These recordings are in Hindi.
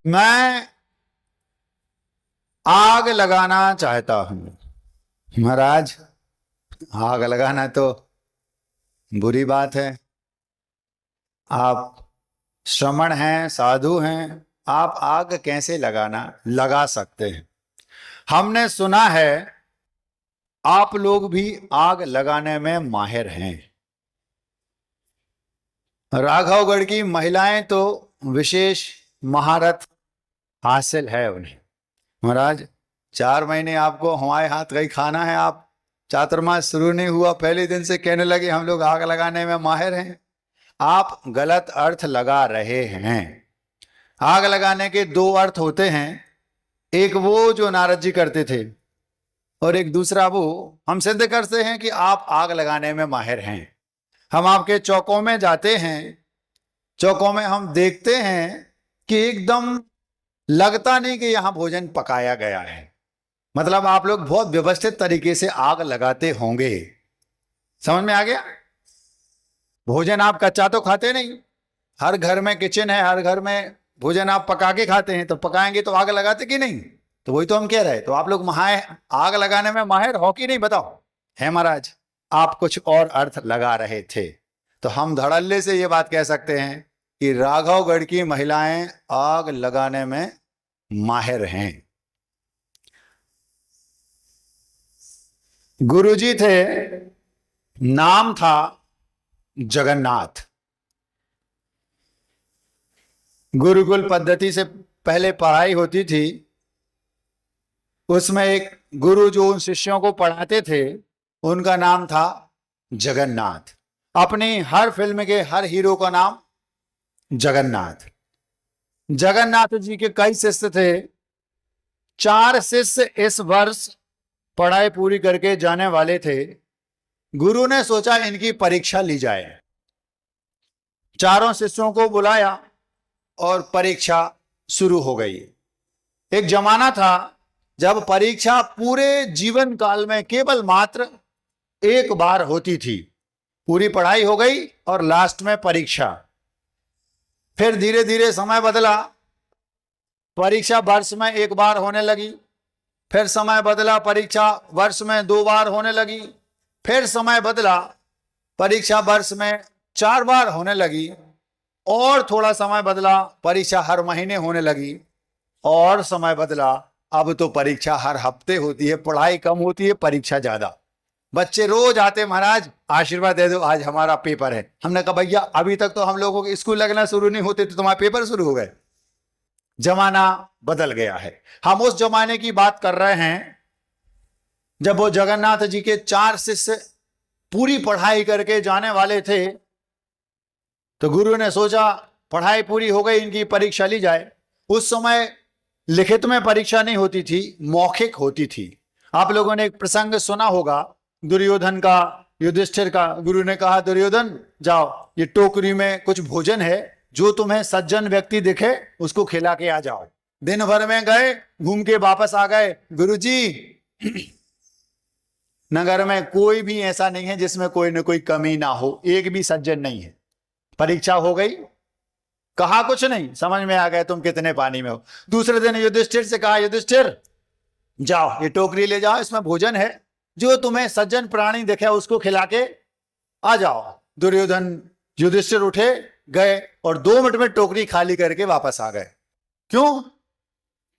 मैं आग लगाना चाहता हूं। महाराज, आग लगाना तो बुरी बात है। आप श्रमण हैं, साधु हैं, आप आग कैसे लगा सकते हैं? हमने सुना है आप लोग भी आग लगाने में माहिर हैं। राघवगढ़ की महिलाएं तो विशेष महारत हासिल है उन्हें। महाराज, 4 महीने आपको हमारे हाथ का ही खाना है। आप चातुर्मास शुरू नहीं हुआ, पहले दिन से कहने लगे हम लोग आग लगाने में माहिर हैं। आप गलत अर्थ लगा रहे हैं। आग लगाने के 2 अर्थ होते हैं, एक वो जो नारद जी करते थे और एक दूसरा वो हम सिद्ध करते हैं कि आप आग लगाने में माहिर हैं। हम आपके चौकों में जाते हैं, चौकों में हम देखते हैं कि एकदम लगता नहीं कि यहां भोजन पकाया गया है। मतलब आप लोग बहुत व्यवस्थित तरीके से आग लगाते होंगे। समझ में आ गया? भोजन आप कच्चा तो खाते नहीं। हर घर में किचन है, हर घर में भोजन आप पका के खाते हैं। तो पकाएंगे तो आग लगाते कि नहीं? तो वही तो हम कह रहे। तो आप लोग आग लगाने में माहिर हो कि नहीं, बताओ? है महाराज, आप कुछ और अर्थ लगा रहे थे। तो हम धड़ल्ले से ये बात कह सकते हैं कि राघवगढ़ की महिलाएं आग लगाने में माहिर हैं। गुरुजी थे, नाम था जगन्नाथ। गुरुकुल पद्धति से पहले पढ़ाई होती थी। उसमें एक गुरु जो उन शिष्यों को पढ़ाते थे, उनका नाम था जगन्नाथ। अपनी हर फिल्म के हर हीरो का नाम जगन्नाथ। जगन्नाथ जी के कई शिष्य थे। 4 शिष्य इस वर्ष पढ़ाई पूरी करके जाने वाले थे। गुरु ने सोचा इनकी परीक्षा ली जाए। चारों शिष्यों को बुलाया और परीक्षा शुरू हो गई। एक जमाना था जब परीक्षा पूरे जीवन काल में केवल मात्र एक बार होती थी। पूरी पढ़ाई हो गई और लास्ट में परीक्षा। फिर धीरे धीरे समय बदला, परीक्षा वर्ष में 1 बार होने लगी। फिर समय बदला, परीक्षा वर्ष में 2 बार होने लगी। फिर समय बदला, परीक्षा वर्ष में 4 बार होने लगी। और थोड़ा समय बदला, परीक्षा हर महीने होने लगी। और समय बदला, अब तो परीक्षा हर हफ्ते होती है। पढ़ाई कम होती है, परीक्षा ज्यादा। बच्चे रोज आते, महाराज आशीर्वाद दे दो, आज हमारा पेपर है। हमने कहा भैया अभी तक तो हम लोगों के स्कूल लगना शुरू नहीं होते तो तुम्हारे पेपर शुरू हो गए। जमाना बदल गया है। हम उस जमाने की बात कर रहे हैं जब वो जगन्नाथ जी के 4 शिष्य पूरी पढ़ाई करके जाने वाले थे। तो गुरु ने सोचा पढ़ाई पूरी हो गई, इनकी परीक्षा ली जाए। उस समय लिखित में परीक्षा नहीं होती थी, मौखिक होती थी। आप लोगों ने एक प्रसंग सुना होगा दुर्योधन का, युधिष्ठिर का। गुरु ने कहा गुरुयोधन जाओ, ये टोकरी में कुछ भोजन है, जो तुम्हें सज्जन व्यक्ति दिखे उसको खिला के आ जाओ। दिन भर में गए, घूम के वापस आ गए। गुरुजी नगर में कोई भी ऐसा नहीं है जिसमें कोई न कोई कमी ना हो, एक भी सज्जन नहीं है। परीक्षा हो गई, कहा कुछ नहीं, समझ में आ गए तुम कितने पानी में हो। दूसरे दिन युधिष्ठिर से कहा युधिष्ठिर जाओ, ये टोकरी ले जाओ, इसमें भोजन है, जो तुम्हें सज्जन प्राणी दिखे उसको खिला के आ जाओ। दुर्योधन युधिष्ठिर उठे, गए और 2 मिनट में टोकरी खाली करके वापस आ गए। क्यों?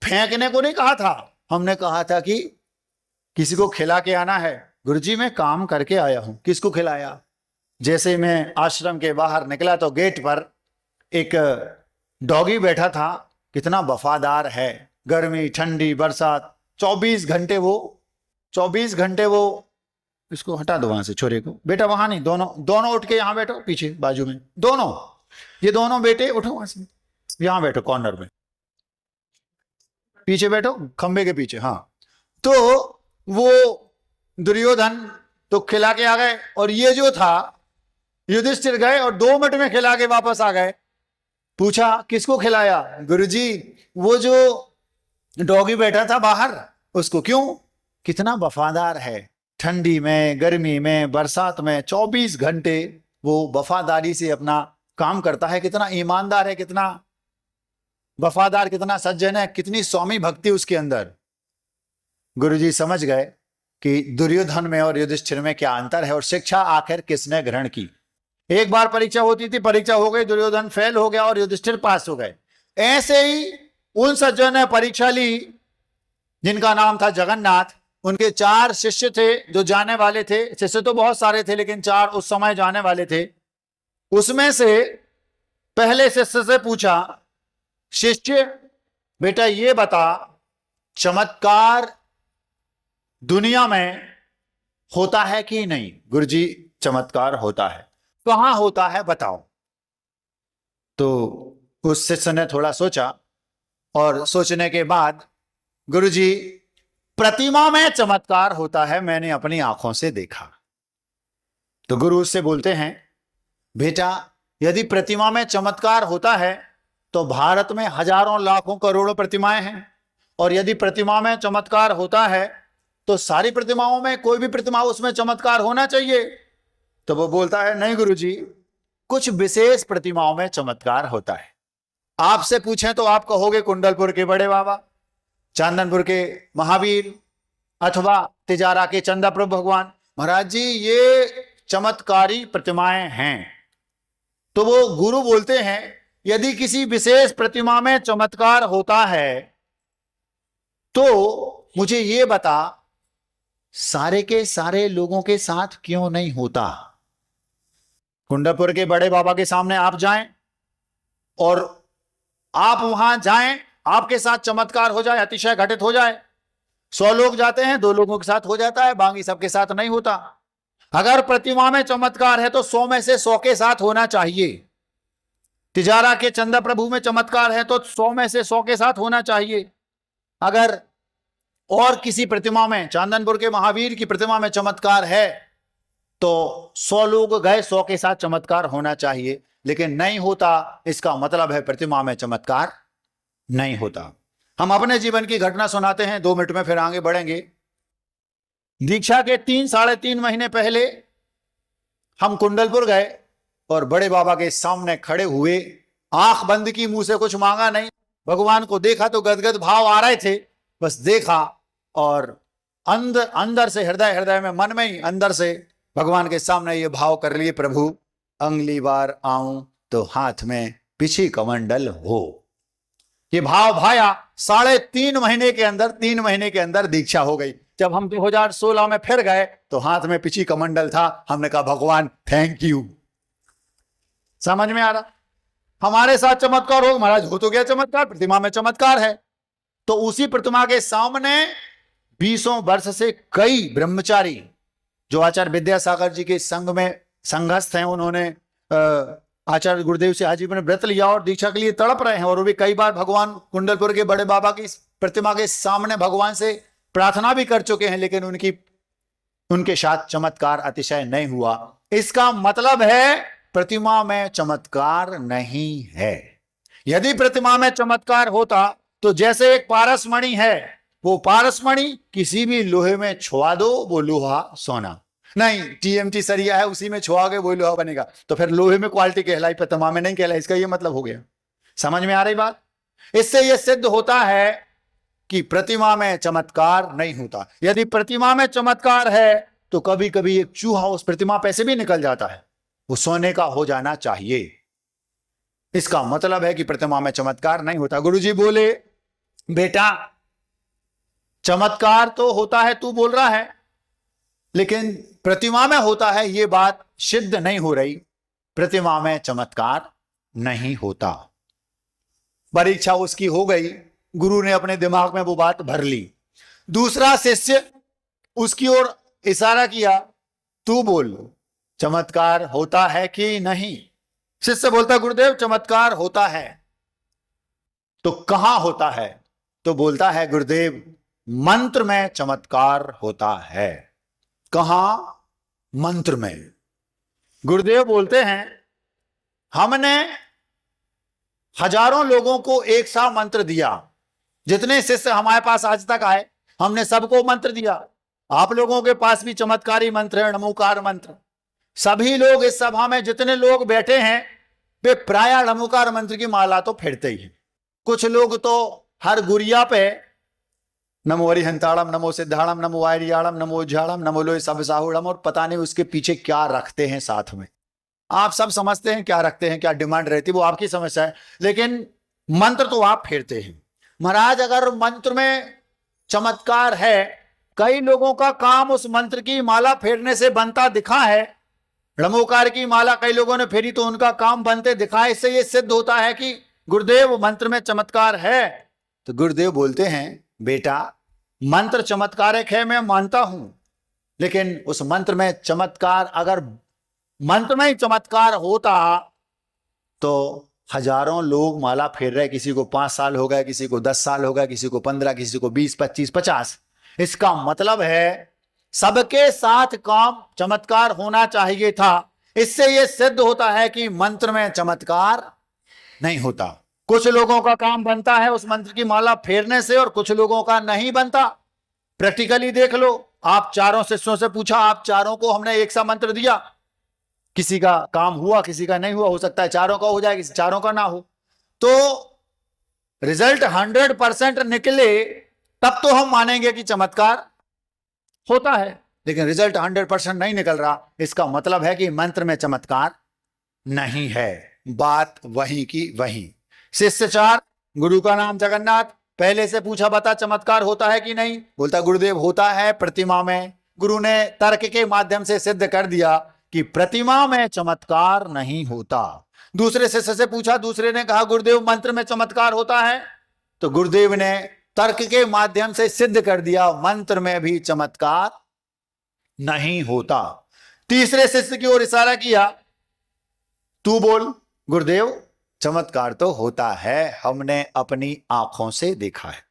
फेंकने को नहीं कहा था, हमने कहा था कि किसी को खिला के आना है। गुरुजी मैं काम करके आया हूं, किसको खिलाया? जैसे मैं आश्रम के बाहर निकला तो गेट पर एक डॉगी बैठा था। कितना वफादार है, गर्मी ठंडी बरसात 24 घंटे वो इसको हटा दो वहां से, छोरे को। बेटा वहां नहीं, दोनों उठ के यहां बैठो, पीछे बाजू में दोनों, ये दोनों बेटे उठो वहां से, यहां बैठो कॉर्नर में, पीछे बैठो खंबे के पीछे। हाँ, तो वो दुर्योधन तो खिला के आ गए और ये जो था युधिष्ठिर गए और 2 मिनट में खिला के वापस आ गए। पूछा किसको खिलाया? गुरुजी वो जो डॉगी बैठा था बाहर उसको। क्यों? कितना वफादार है, ठंडी में गर्मी में बरसात में 24 घंटे वो वफादारी से अपना काम करता है। कितना ईमानदार है, कितना वफादार, कितना सज्जन है, कितनी स्वामी भक्ति उसके अंदर। गुरुजी समझ गए कि दुर्योधन में और युधिष्ठिर में क्या अंतर है और शिक्षा आखिर किसने ग्रहण की। एक बार परीक्षा होती थी, परीक्षा हो गई, दुर्योधन फेल हो गया और युधिष्ठिर पास हो गए। ऐसे ही उन सज्जन ने परीक्षा ली जिनका नाम था जगन्नाथ। उनके 4 शिष्य थे जो जाने वाले थे। शिष्य तो बहुत सारे थे लेकिन 4 उस समय जाने वाले थे। उसमें से पहले शिष्य से पूछा, शिष्य बेटा ये बता, चमत्कार दुनिया में होता है कि नहीं? गुरुजी चमत्कार होता है। कहां होता है बताओ। तो उस शिष्य ने थोड़ा सोचा और सोचने के बाद, गुरुजी प्रतिमा में चमत्कार होता है, मैंने अपनी आंखों से देखा। तो गुरु उससे बोलते हैं, बेटा यदि प्रतिमा में चमत्कार होता है तो भारत में हजारों लाखों करोड़ों प्रतिमाएं हैं, और यदि प्रतिमा में चमत्कार होता है तो सारी प्रतिमाओं में कोई भी प्रतिमा उसमें चमत्कार होना चाहिए। तो वो बोलता है, नहीं गुरुजी, कुछ विशेष प्रतिमाओं में चमत्कार होता है। आपसे पूछें तो आप कहोगे कुंडलपुर के बड़े बाबा, चांदनपुर के महावीर, अथवा तिजारा के चंदा प्रभु भगवान। महाराज जी ये चमत्कारी प्रतिमाएं हैं। तो वो गुरु बोलते हैं, यदि किसी विशेष प्रतिमा में चमत्कार होता है तो मुझे ये बता, सारे के सारे लोगों के साथ क्यों नहीं होता? कुंडलपुर के बड़े बाबा के सामने आप जाएं और आप वहां जाएं, आपके साथ चमत्कार हो जाए, अतिशय घटित हो जाए। 100 लोग जाते हैं, 2 लोगों के साथ हो जाता है, बाकी सबके साथ नहीं होता। अगर प्रतिमा में चमत्कार है तो 100 में से 100 के साथ होना चाहिए। तिजारा के चंदा प्रभु में चमत्कार है तो 100 में से 100 के साथ होना चाहिए। अगर और किसी प्रतिमा में, चांदनपुर के महावीर की प्रतिमा में चमत्कार है तो 100 लोग गए, 100 के साथ चमत्कार होना चाहिए, लेकिन नहीं होता। इसका मतलब है प्रतिमा में चमत्कार नहीं होता। हम अपने जीवन की घटना सुनाते हैं, 2 मिनट में फिर आगे बढ़ेंगे। दीक्षा के 3-3.5 महीने पहले हम कुंडलपुर गए और बड़े बाबा के सामने खड़े हुए, आंख बंद की, मुंह से कुछ मांगा नहीं, भगवान को देखा तो गदगद भाव आ रहे थे, बस देखा और अंदर से, हृदय में, मन में ही अंदर से भगवान के सामने ये भाव कर लिए, प्रभु अगली बार आऊं तो हाथ में पिछी कमंडल हो। ये भाव भाया। 3.5 महीने के अंदर, 3 महीने के अंदर दीक्षा हो गई। जब हम 2016 में फिर गए तो हाथ में पिछी कमंडल था। हमने कहा भगवान थैंक यू। समझ में आ रहा? हमारे साथ चमत्कार हो, महाराज हो तो गया चमत्कार, प्रतिमा में चमत्कार है। तो उसी प्रतिमा के सामने 20 वर्ष से कई ब्रह्मचारी जो आचार्य विद्यासागर जी के संग में संघस्थ हैं, उन्होंने आचार्य गुरुदेव से आजीवन व्रत लिया और दीक्षा के लिए तड़प रहे हैं। और वो भी कई बार भगवान कुंडलपुर के बड़े बाबा की प्रतिमा के सामने भगवान से प्रार्थना भी कर चुके हैं, लेकिन उनके साथ चमत्कार अतिशय नहीं हुआ। इसका मतलब है प्रतिमा में चमत्कार नहीं है। यदि प्रतिमा में चमत्कार होता तो जैसे एक पारसमणि है, वो पारसमणि किसी भी लोहे में छुआ दो, वो लोहा सोना। नहीं, टीएमटी सरिया है, उसी में छुआओगे वही लोहा बनेगा। तो फिर लोहे में क्वालिटी कहलाई, प्रतिमा में नहीं कहलाई। इसका ये मतलब हो गया। समझ में आ रही बात? इससे यह सिद्ध होता है कि प्रतिमा में चमत्कार नहीं होता। यदि प्रतिमा में चमत्कार है तो कभी कभी एक चूहा उस प्रतिमा पे से भी निकल जाता है, वो सोने का हो जाना चाहिए। इसका मतलब है कि प्रतिमा में चमत्कार नहीं होता। गुरुजी बोले, बेटा चमत्कार तो होता है, तू बोल रहा है, लेकिन प्रतिमा में होता है, ये बात सिद्ध नहीं हो रही। प्रतिमा में चमत्कार नहीं होता। परीक्षा उसकी हो गई, गुरु ने अपने दिमाग में वो बात भर ली। दूसरा शिष्य उसकी ओर इशारा किया, तू बोल चमत्कार होता है कि नहीं? शिष्य बोलता, गुरुदेव चमत्कार होता है। तो कहां होता है? तो बोलता है, गुरुदेव मंत्र में चमत्कार होता है। कहां? मंत्र में। गुरुदेव बोलते हैं, हमने हजारों लोगों को एक सा मंत्र दिया। जितने शिष्य हमारे पास आज तक आए, हमने सबको मंत्र दिया। आप लोगों के पास भी चमत्कारी मंत्र है, नमोकार मंत्र। सभी लोग इस सभा में जितने लोग बैठे हैं वे प्रायः नमोकार मंत्र की माला तो फेरते ही हैं। कुछ लोग तो हर गुड़िया पे नमो हरिहंताड़म, नमो सिद्धाड़म, नमो वायरियाड़म, नमो झाड़म, नमो लोय सब साहुड़म, और पता नहीं उसके पीछे क्या रखते हैं साथ में। आप सब समझते हैं क्या रखते हैं, क्या डिमांड रहती है, वो आपकी समस्या है, लेकिन मंत्र तो आप फेरते हैं। महाराज अगर मंत्र में चमत्कार है, कई लोगों का काम उस मंत्र की माला फेरने से बनता दिखा है। णमोकार की माला कई लोगों ने फेरी तो उनका काम बनते दिखा है। इससे यह सिद्ध होता है कि गुरुदेव मंत्र में चमत्कार है। तो गुरुदेव बोलते हैं, बेटा मंत्र चमत्कारक है, मैं मानता हूं, लेकिन उस मंत्र में चमत्कार, अगर मंत्र में ही चमत्कार होता तो हजारों लोग माला फेर रहे, किसी को 5 साल हो गए, किसी को 10 साल हो गए, किसी को 15, किसी को 20, 25, 50। इसका मतलब है सबके साथ काम चमत्कार होना चाहिए था। इससे यह सिद्ध होता है कि मंत्र में चमत्कार नहीं होता। कुछ लोगों का काम बनता है उस मंत्र की माला फेरने से और कुछ लोगों का नहीं बनता। प्रैक्टिकली देख लो, आप चारों शिष्यों से पूछा, आप चारों को हमने एक सा मंत्र दिया, किसी का काम हुआ, किसी का नहीं हुआ, हो सकता है चारों का हो जाए, किसी चारों का ना हो, तो रिजल्ट 100% निकले तब तो हम मानेंगे कि चमत्कार होता है। लेकिन रिजल्ट 100% नहीं निकल रहा, इसका मतलब है कि मंत्र में चमत्कार नहीं है। बात वहीं की वहीं। शिष्य 4, गुरु का नाम जगन्नाथ, पहले से पूछा, बता चमत्कार होता है कि नहीं? बोलता, गुरुदेव होता है प्रतिमा में। गुरु ने तर्क के माध्यम से सिद्ध कर दिया कि प्रतिमा में चमत्कार नहीं होता। दूसरे शिष्य से पूछा, दूसरे ने कहा, गुरुदेव मंत्र में चमत्कार होता है। तो गुरुदेव ने तर्क के माध्यम से सिद्ध कर दिया, मंत्र में भी चमत्कार नहीं होता। तीसरे शिष्य की ओर इशारा किया, तू बोल गुरुदेव, चमत्कार तो होता है, हमने अपनी आंखों से देखा है।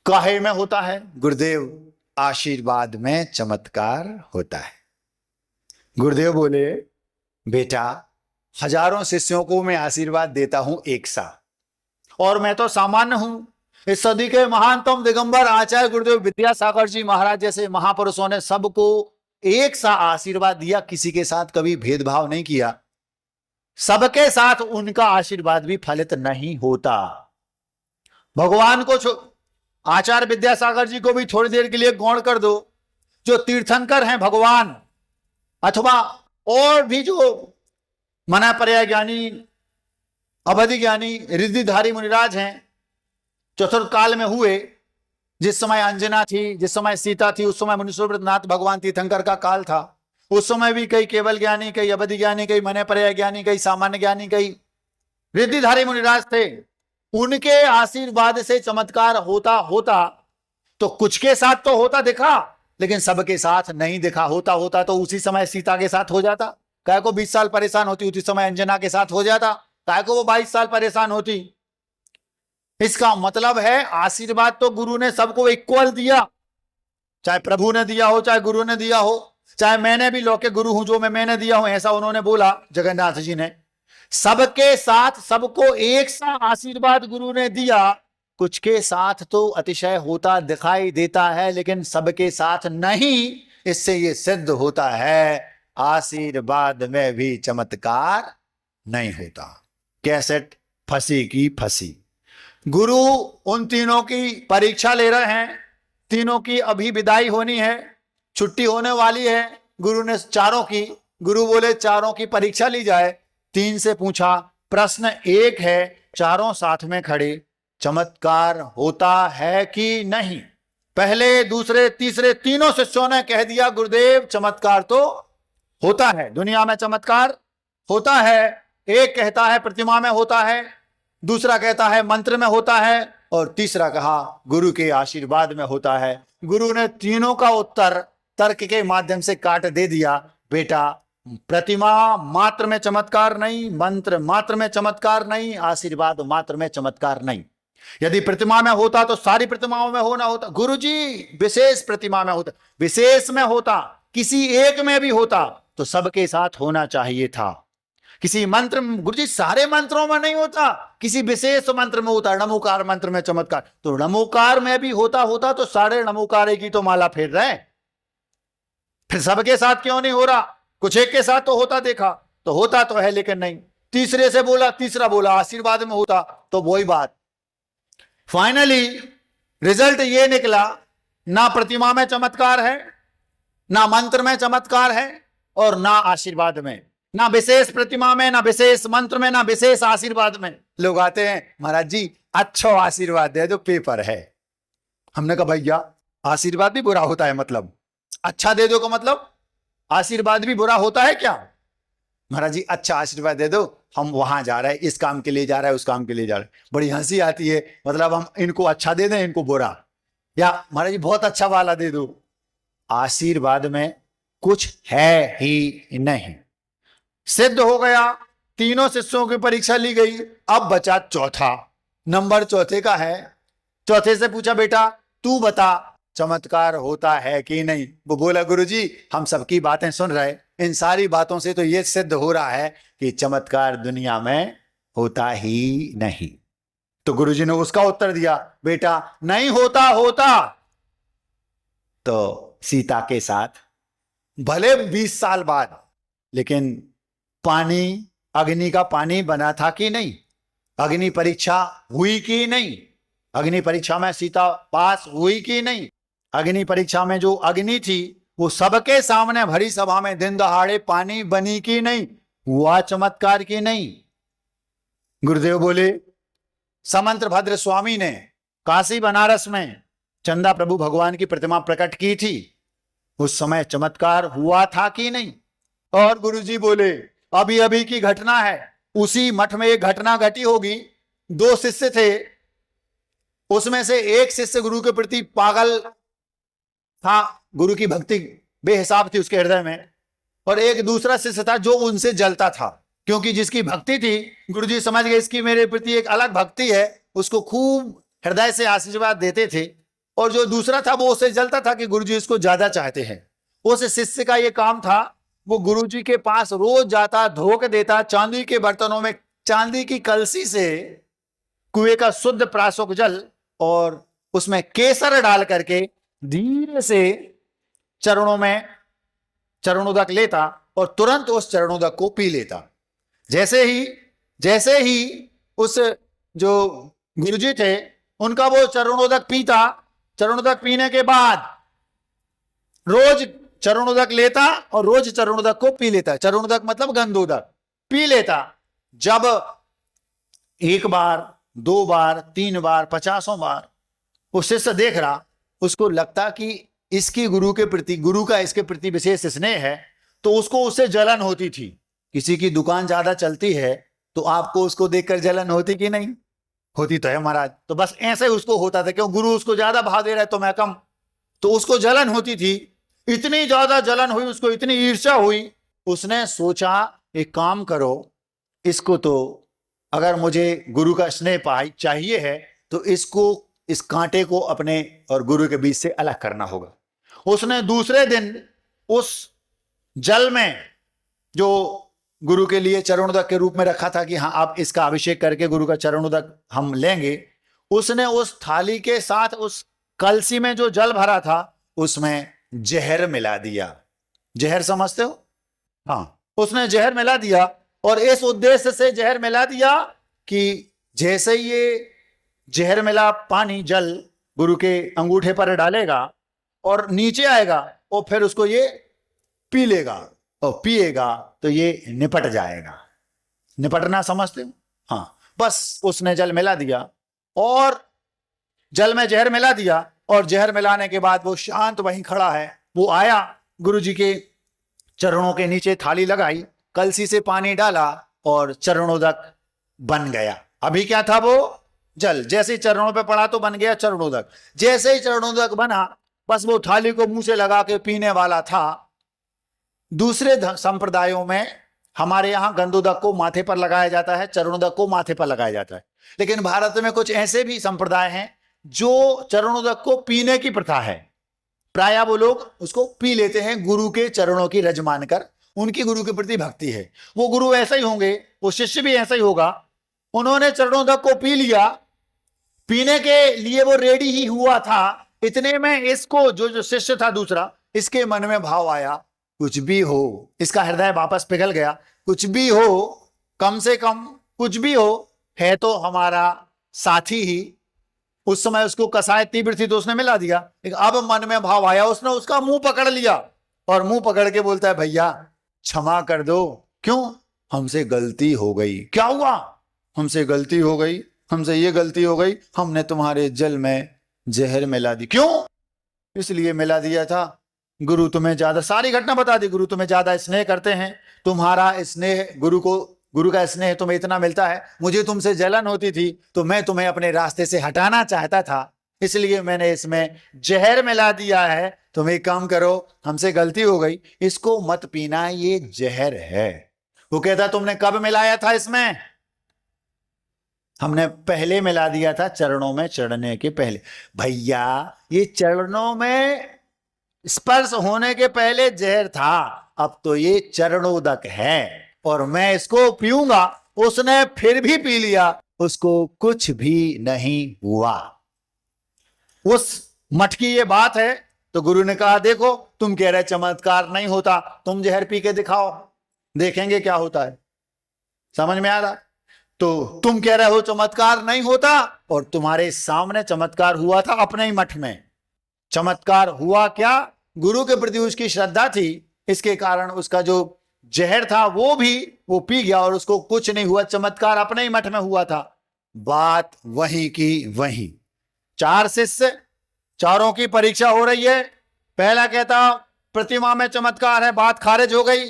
काहे में होता है? गुरुदेव, आशीर्वाद में चमत्कार होता है। गुरुदेव बोले, बेटा हजारों शिष्यों को मैं आशीर्वाद देता हूं एक सा, और मैं तो सामान्य हूं। इस सदी के महानतम दिगंबर आचार्य गुरुदेव विद्यासागर जी महाराज जैसे महापुरुषों ने सबको एक सा आशीर्वाद दिया, किसी के साथ कभी भेदभाव नहीं किया। सबके साथ उनका आशीर्वाद भी फलित नहीं होता। भगवान को आचार्य विद्यासागर जी को भी थोड़ी देर के लिए गौण कर दो, जो तीर्थंकर हैं भगवान, अथवा और भी जो मना पर्याय ज्ञानी, अवधि ज्ञानी, रिद्धिधारी मुनिराज हैं, चतुर्थ काल में हुए, जिस समय अंजना थी, जिस समय सीता थी, उस समय मुनीश्वरनाथ भगवान तीर्थंकर का काल था। उस समय भी कई केवल ज्ञानी, कई अवधि ज्ञानी, कई मने पर्याय ज्ञानी, कई सामान्य ज्ञानी, कई रिद्धिधारी मुनिराज थे। उनके आशीर्वाद से चमत्कार होता तो कुछ के साथ तो होता दिखा, लेकिन सबके साथ नहीं दिखा। होता तो उसी समय सीता के साथ हो जाता। काय को 20 साल परेशान होती, उसी समय अंजना के साथ हो जाता। काय को वो 22 साल परेशान होती। इसका मतलब है आशीर्वाद तो गुरु ने सबको इक्वल दिया, चाहे प्रभु ने दिया हो, चाहे गुरु ने दिया हो, चाहे मैंने भी लौकिक गुरु हूं, जो मैंने दिया हूं, ऐसा उन्होंने बोला जगन्नाथ जी ने। सबके साथ सबको एक सा आशीर्वाद गुरु ने दिया। कुछ के साथ तो अतिशय होता दिखाई देता है, लेकिन सबके साथ नहीं। इससे यह सिद्ध होता है आशीर्वाद में भी चमत्कार नहीं होता। कैसेट फंसी की फंसी। गुरु उन तीनों की परीक्षा ले रहे हैं। तीनों की अभी विदाई होनी है, छुट्टी होने वाली है। गुरु ने चारों की, गुरु बोले चारों की परीक्षा ली जाए। 3 से पूछा, प्रश्न 1 है, चारों साथ में खड़े, चमत्कार होता है कि नहीं? पहले, दूसरे, तीसरे तीनों शिष्यों ने कह दिया, गुरुदेव चमत्कार तो होता है, दुनिया में चमत्कार होता है। एक कहता है प्रतिमा में होता है, दूसरा कहता है मंत्र में होता है, और तीसरा कहा गुरु के आशीर्वाद में होता है। गुरु ने तीनों का उत्तर तर्क के माध्यम से काट दे दिया। बेटा, प्रतिमा मात्र में चमत्कार नहीं, मंत्र मात्र में चमत्कार नहीं, आशीर्वाद मात्र में चमत्कार नहीं। यदि प्रतिमा में होता तो सारी प्रतिमाओं में होना होता। गुरुजी विशेष प्रतिमा में होता, विशेष में होता, किसी एक में भी होता तो सबके साथ होना चाहिए था। किसी मंत्र, गुरुजी सारे मंत्रों में नहीं होता, किसी विशेष मंत्र में होता। नमोकार मंत्र में चमत्कार, तो नमोकार में भी होता तो सारे नमोकार की तो माला फेर रहे, फिर सबके साथ क्यों नहीं हो रहा? कुछ एक के साथ तो होता देखा, तो होता तो है लेकिन नहीं। तीसरे से बोला, तीसरा बोला आशीर्वाद में होता तो वही बात। फाइनली रिजल्ट ये निकला, ना प्रतिमा में चमत्कार है, ना मंत्र में चमत्कार है, और ना आशीर्वाद में, ना विशेष प्रतिमा में, ना विशेष मंत्र में, ना विशेष आशीर्वाद में। लोग आते हैं, महाराज जी अच्छा आशीर्वाद दे दो, पेपर है। हमने कहा भैया आशीर्वाद भी बुरा होता है, मतलब अच्छा दे दो का मतलब आशीर्वाद भी बुरा होता है क्या? महाराज जी अच्छा आशीर्वाद दे दो, हम वहां जा रहे हैं, इस काम के लिए जा रहे हैं, उस काम के लिए जा रहे हैं। बड़ी हंसी आती है, मतलब हम इनको अच्छा दे दें, इनको बुरा, या महाराज जी बहुत अच्छा वाला दे दो। आशीर्वाद में कुछ है ही नहीं। सिद्ध हो गया, तीनों शिष्यों की परीक्षा ली गई, अब बचा चौथा। नंबर चौथे का है। चौथे से पूछा बेटा तू बता चमत्कार होता है कि नहीं? वो बोला गुरुजी हम सबकी बातें सुन रहे, इन सारी बातों से तो ये सिद्ध हो रहा है कि चमत्कार दुनिया में होता ही नहीं। तो गुरुजी ने उसका उत्तर दिया, बेटा नहीं होता होता तो सीता के साथ भले 20 साल बाद, लेकिन पानी, अग्नि का पानी बना था कि नहीं? अग्नि परीक्षा हुई कि नहीं? अग्नि परीक्षा में सीता पास हुई कि नहीं? अग्नि परीक्षा में जो अग्नि थी वो सबके सामने भरी सभा में दिन दहाड़े पानी बनी कि नहीं? हुआ चमत्कार की नहीं? गुरुदेव बोले समंत भद्र स्वामी ने काशी बनारस में चंदा प्रभु भगवान की प्रतिमा प्रकट की थी, उस समय चमत्कार हुआ था कि नहीं? और गुरुजी बोले अभी अभी की घटना है, उसी मठ में एक घटना घटी होगी। 2 शिष्य थे, उसमें से एक शिष्य गुरु के प्रति पागल था, गुरु की भक्ति बेहिसाब थी उसके हृदय में, और एक दूसरा शिष्य था जो उनसे जलता था, क्योंकि जिसकी भक्ति थी गुरुजी समझ गए इसकी मेरे प्रति एक अलग भक्ति है, उसको खूब हृदय से आशीर्वाद देते थे। और जो दूसरा था वो उससे जलता था कि गुरुजी इसको ज्यादा चाहते हैं। उस शिष्य का ये काम था, वो गुरुजी के पास रोज जाता, धोख देता, चांदी के बर्तनों में चांदी की कलसी से कुएं का शुद्ध प्राशुक जल और उसमें केसर डाल करके धीरे से चरणोदक लेता और तुरंत उस चरणोदक को पी लेता। जैसे ही उस जो गुरुजी थे उनका वो चरणोदक पीता, चरणोदक पीने के बाद रोज चरणोदक लेता और रोज चरणोदक को पी लेता। चरणोदक मतलब गंधोदक पी लेता। जब 1 बार 2 बार 3 बार 50 बार वो शिष्य देख रहा, उसको लगता कि इसकी गुरु के प्रति, गुरु का इसके प्रति विशेष स्नेह है, तो उसको उससे जलन होती थी। किसी की दुकान ज्यादा चलती है तो आपको उसको देखकर जलन होती कि नहीं होती? तो है महाराज। तो बस ऐसे उसको होता था, क्यों गुरु उसको ज्यादा भाव दे रहा है तो मैं कम, तो उसको जलन होती थी। इतनी ज्यादा जलन हुई उसको, इतनी ईर्ष्या हुई, उसने सोचा एक काम करो, इसको तो अगर मुझे गुरु का स्नेह चाहिए है तो इसको, इस कांटे को अपने और गुरु के बीच से अलग करना होगा। उसने दूसरे दिन उस जल में जो गुरु के लिए चरणोदक के रूप में रखा था कि हाँ आप इसका अभिषेक करके गुरु का चरणोदक हम लेंगे, उसने उस थाली के साथ उस कलसी में जो जल भरा था उसमें जहर मिला दिया। जहर समझते हो? हाँ, उसने जहर मिला दिया और इस उद्देश्य से जहर मिला दिया कि जैसे ये जहर मिला पानी, जल गुरु के अंगूठे पर डालेगा और नीचे आएगा और फिर उसको ये पी लेगा और पिएगा तो ये निपट जाएगा। निपटना समझते हो? हाँ, बस उसने जल मिला दिया और जल में जहर मिला दिया और जहर मिलाने के बाद वो शांत वहीं खड़ा है। वो आया, गुरुजी के चरणों के नीचे थाली लगाई, कलसी से पानी डाला और चरणोदक बन गया। अभी क्या था? वो जल जैसे ही चरणों पे पड़ा तो बन गया चरणोदक। जैसे ही चरणोदक बना, बस वो थाली को मुंह से लगा के पीने वाला था। दूसरे संप्रदायों में हमारे यहाँ गंधोदक को माथे पर लगाया जाता है, चरणोदक को माथे पर लगाया जाता है, लेकिन भारत में कुछ ऐसे भी संप्रदाय हैं जो चरणोदक को पीने की प्रथा है। प्रायः वो लोग उसको पी लेते हैं, गुरु के चरणों की रज मानकर, उनकी गुरु के प्रति भक्ति है। वो गुरु ऐसा ही होंगे, वो शिष्य भी ऐसा ही होगा। उन्होंने चरणोदक को पी लिया, पीने के लिए वो रेडी ही हुआ था। इतने में इसको जो शिष्य था दूसरा, इसके मन में भाव आया कुछ भी हो, इसका हृदय वापस पिघल गया, कुछ भी हो कम से कम कुछ भी हो, है तो हमारा साथी ही। उस समय उसको कसाय तीव्र थी तो उसने मिला दिया, लेकिन अब मन में भाव आया, उसने उसका मुंह पकड़ लिया और मुंह पकड़ के बोलता है भैया क्षमा कर दो। क्यों? हमसे गलती हो गई। क्या हुआ? हमसे गलती हो गई, हमसे ये गलती हो गई, हमने तुम्हारे जल में जहर मिला दी। क्यों? इसलिए मिला दिया था, गुरु तुम्हें ज्यादा, सारी घटना बता दी, गुरु तुम्हें ज्यादा स्नेह करते हैं, तुम्हारा स्नेह गुरु का स्नेह तुम्हें इतना मिलता है, मुझे तुमसे जलन होती थी तो मैं तुम्हें अपने रास्ते से हटाना चाहता था, इसलिए मैंने इसमें जहर मिला दिया है। तुम एक काम करो, हमसे गलती हो गई, इसको मत पीना, ये जहर है। वो कहता तुमने कब मिलाया था इसमें? हमने पहले मिला दिया था, चरणों में चढ़ने के पहले। भैया ये चरणों में स्पर्श होने के पहले जहर था, अब तो ये चरणोदक है और मैं इसको पीऊंगा। उसने फिर भी पी लिया, उसको कुछ भी नहीं हुआ। उस मठ की ये बात है। तो गुरु ने कहा देखो तुम कह रहे चमत्कार नहीं होता, तुम जहर पी के दिखाओ, देखेंगे क्या होता है। समझ में आ रहा? तो तुम कह रहे हो चमत्कार नहीं होता, और तुम्हारे सामने चमत्कार हुआ था अपने ही मठ में। चमत्कार हुआ क्या? गुरु के प्रति उसकी श्रद्धा थी, इसके कारण उसका जो जहर था वो पी गया और उसको कुछ नहीं हुआ। चमत्कार अपने ही मठ में हुआ था। बात वहीं की वहीं। 4 शिष्य, चारों की परीक्षा हो रही है। पहला कहता प्रतिमा में चमत्कार है, बात खारिज हो गई।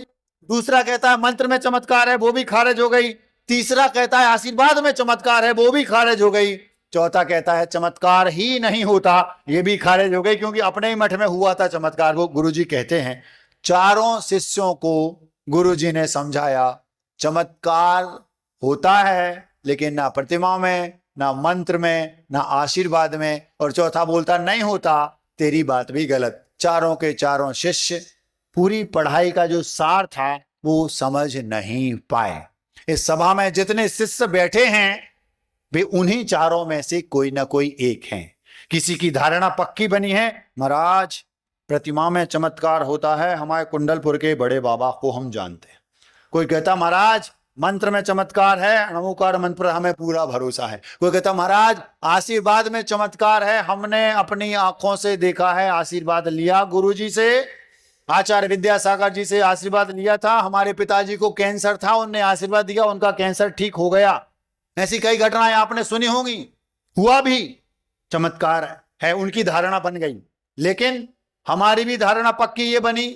दूसरा कहता है मंत्र में चमत्कार है, वो भी खारिज हो गई। तीसरा कहता है आशीर्वाद में चमत्कार है, वो भी खारिज हो गई। चौथा कहता है चमत्कार ही नहीं होता, ये भी खारिज हो गई, क्योंकि अपने ही मठ में हुआ था चमत्कार। वो गुरुजी कहते हैं चारों शिष्यों को गुरुजी ने समझाया चमत्कार होता है, लेकिन ना प्रतिमा में, ना मंत्र में, ना आशीर्वाद में। और चौथा बोलता नहीं होता, तेरी बात भी गलत। चारों के चारों शिष्य पूरी पढ़ाई का जो सार था वो समझ नहीं पाए। इस सभा में जितने शिष्य बैठे हैं वे उन्हीं चारों में से कोई ना कोई एक हैं। किसी की धारणा पक्की बनी है, महाराज प्रतिमा में चमत्कार होता है, हमारे कुंडलपुर के बड़े बाबा को हम जानते हैं। कोई कहता महाराज मंत्र में चमत्कार है, नमोकार मंत्र पर हमें पूरा भरोसा है। कोई कहता महाराज आशीर्वाद में चमत्कार है, हमने अपनी आंखों से देखा है, आशीर्वाद लिया गुरुजी से, आचार्य विद्यासागर जी से आशीर्वाद लिया था। हमारे पिताजी को कैंसर था, उनने आशीर्वाद दिया, उनका कैंसर ठीक हो गया। ऐसी कई घटनाएं आपने सुनी होंगी, हुआ भी, चमत्कार है, उनकी धारणा बन गई। लेकिन हमारी भी धारणा पक्की ये बनी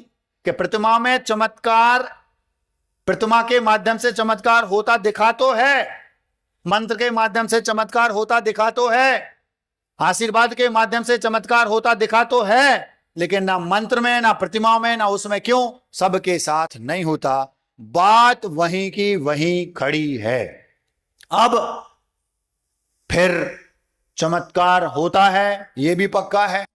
कि प्रतिमा में चमत्कार, प्रतिमा के माध्यम से चमत्कार होता दिखा तो है, मंत्र के माध्यम से चमत्कार होता दिखा तो है, आशीर्वाद के माध्यम से चमत्कार होता दिखा तो है, लेकिन ना मंत्र में, ना प्रतिमा में, ना उसमें। क्यों? सबके साथ नहीं होता। बात वहीं की वहीं खड़ी है। अब फिर चमत्कार होता है ये भी पक्का है,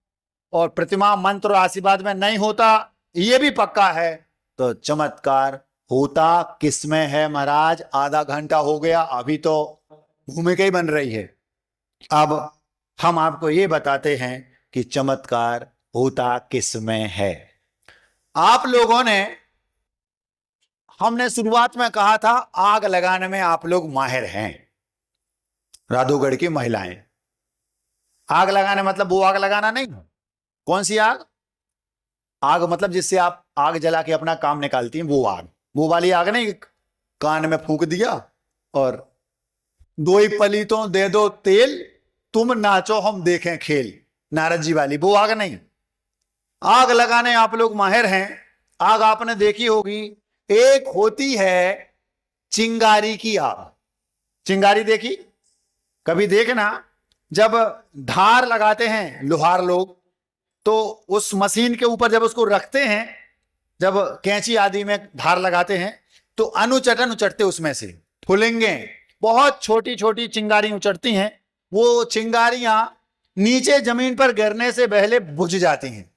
और प्रतिमा मंत्र और आशीर्वाद में नहीं होता ये भी पक्का है। तो चमत्कार होता किसमें है महाराज? आधा घंटा हो गया, अभी तो भूमिका ही बन रही है। अब हम आपको ये बताते हैं कि चमत्कार होता किसमें है। आप लोगों ने, हमने शुरुआत में कहा था आग लगाने में आप लोग माहिर हैं, राधोगढ़ की महिलाएं। आग लगाने मतलब वो आग लगाना नहीं। कौन सी आग? आग मतलब जिससे आप आग जला के अपना काम निकालती हैं, वो आग, वो वाली आग नहीं कान में फूंक दिया और 2 ही पलीतों दे दो तेल, तुम नाचो हम देखें खेल, नारद जी वाली वो आग नहीं। आग लगाने आप लोग माहिर हैं। आग आपने देखी होगी, एक होती है चिंगारी की आग। चिंगारी देखी? कभी देखना, जब धार लगाते हैं लोहार लोग, तो उस मशीन के ऊपर जब उसको रखते हैं, जब कैंची आदि में धार लगाते हैं, तो अनुचटन उचटते उसमें से फुलेंगे, बहुत छोटी छोटी चिंगारी उचटती हैं। वो चिंगारियां नीचे जमीन पर गिरने से पहले बुझ जाती हैं,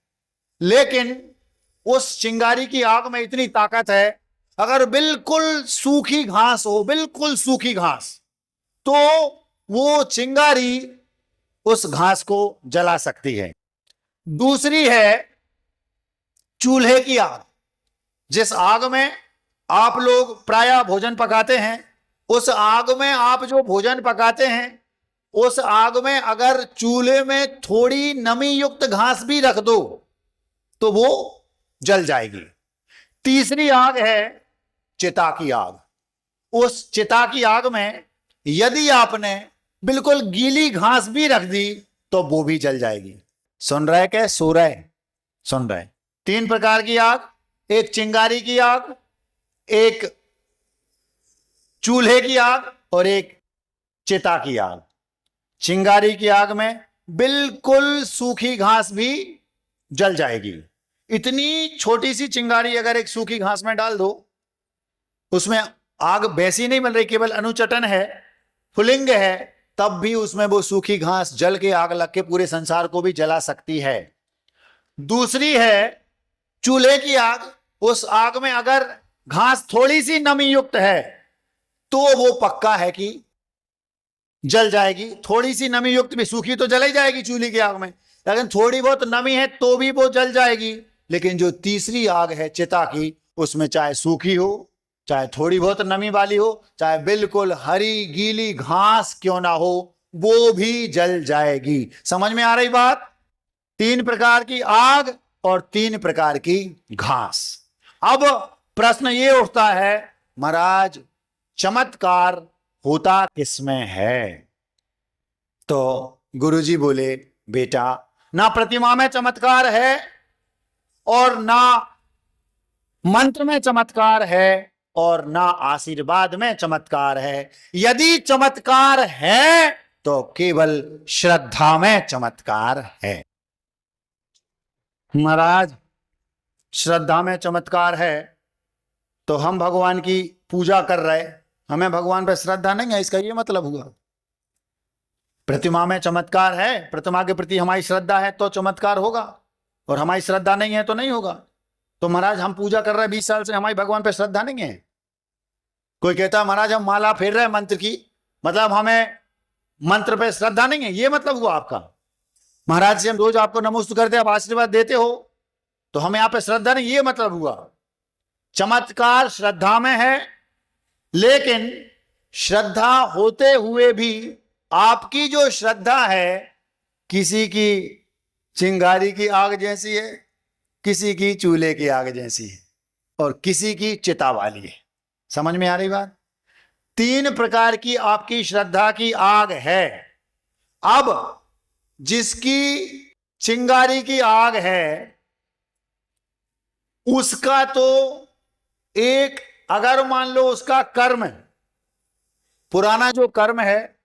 लेकिन उस चिंगारी की आग में इतनी ताकत है, अगर बिल्कुल सूखी घास हो, बिल्कुल सूखी घास, तो वो चिंगारी उस घास को जला सकती है। दूसरी है चूल्हे की आग, जिस आग में आप लोग प्रायः भोजन पकाते हैं, उस आग में आप जो भोजन पकाते हैं, उस आग में अगर चूल्हे में थोड़ी नमी युक्त घास भी रख दो तो वो जल जाएगी। तीसरी आग है चिता की आग। उस चिता की आग में यदि आपने बिल्कुल गीली घास भी रख दी तो वो भी जल जाएगी। सुन रहे क्या? सो रहे? सुन रहे? 3 प्रकार की आग, एक चिंगारी की आग, एक चूल्हे की आग और एक चिता की आग। चिंगारी की आग में बिल्कुल सूखी घास भी जल जाएगी। इतनी छोटी सी चिंगारी अगर एक सूखी घास में डाल दो, उसमें आग वैसी नहीं बन रही, केवल अनुचटन है, फुलिंग है, तब भी उसमें वो सूखी घास जल के आग लग के पूरे संसार को भी जला सकती है। दूसरी है चूल्हे की आग। उस आग में अगर घास थोड़ी सी नमी युक्त है तो वो पक्का है कि जल जाएगी। थोड़ी सी नमी युक्त भी, सूखी तो जल ही जाएगी चूल्हे की आग में, लेकिन थोड़ी बहुत नमी है तो भी वो जल जाएगी। लेकिन जो तीसरी आग है चिता की, उसमें चाहे सूखी हो, चाहे थोड़ी बहुत नमी वाली हो, चाहे बिल्कुल हरी गीली घास क्यों ना हो, वो भी जल जाएगी। समझ में आ रही बात? 3 प्रकार की आग और 3 प्रकार की घास। अब प्रश्न ये उठता है, महाराज चमत्कार होता किसमें है? तो गुरुजी बोले, बेटा ना प्रतिमा में चमत्कार है और ना मंत्र में चमत्कार है और ना आशीर्वाद में चमत्कार है। यदि चमत्कार है तो केवल श्रद्धा में चमत्कार है। महाराज श्रद्धा में चमत्कार है तो हम भगवान की पूजा कर रहे, हमें भगवान पर श्रद्धा नहीं है, इसका ये मतलब हुआ। प्रतिमा में चमत्कार है, प्रतिमा के प्रति हमारी श्रद्धा है तो चमत्कार होगा, और हमारी श्रद्धा नहीं है तो नहीं होगा। तो महाराज हम पूजा कर रहे हैं 20 साल से, हमारी भगवान पर श्रद्धा नहीं है। कोई कहता है महाराज हम माला फेर रहे हैं मंत्र की, मतलब हमें मंत्र पे श्रद्धा नहीं है, ये मतलब हुआ आपका। महाराज से हम रोज आपको नमोस्तु करते, आप आशीर्वाद देते हो तो हमें यहाँ पे श्रद्धा नहीं, ये मतलब हुआ। चमत्कार श्रद्धा में है, लेकिन श्रद्धा होते हुए भी आपकी जो श्रद्धा है किसी की चिंगारी की आग जैसी है, किसी की चूल्हे की आग जैसी है और किसी की चिता वाली है। समझ में आ रही बात? 3 प्रकार की आपकी श्रद्धा की आग है। अब जिसकी चिंगारी की आग है उसका तो एक, अगर मान लो उसका कर्म, पुराना जो कर्म है,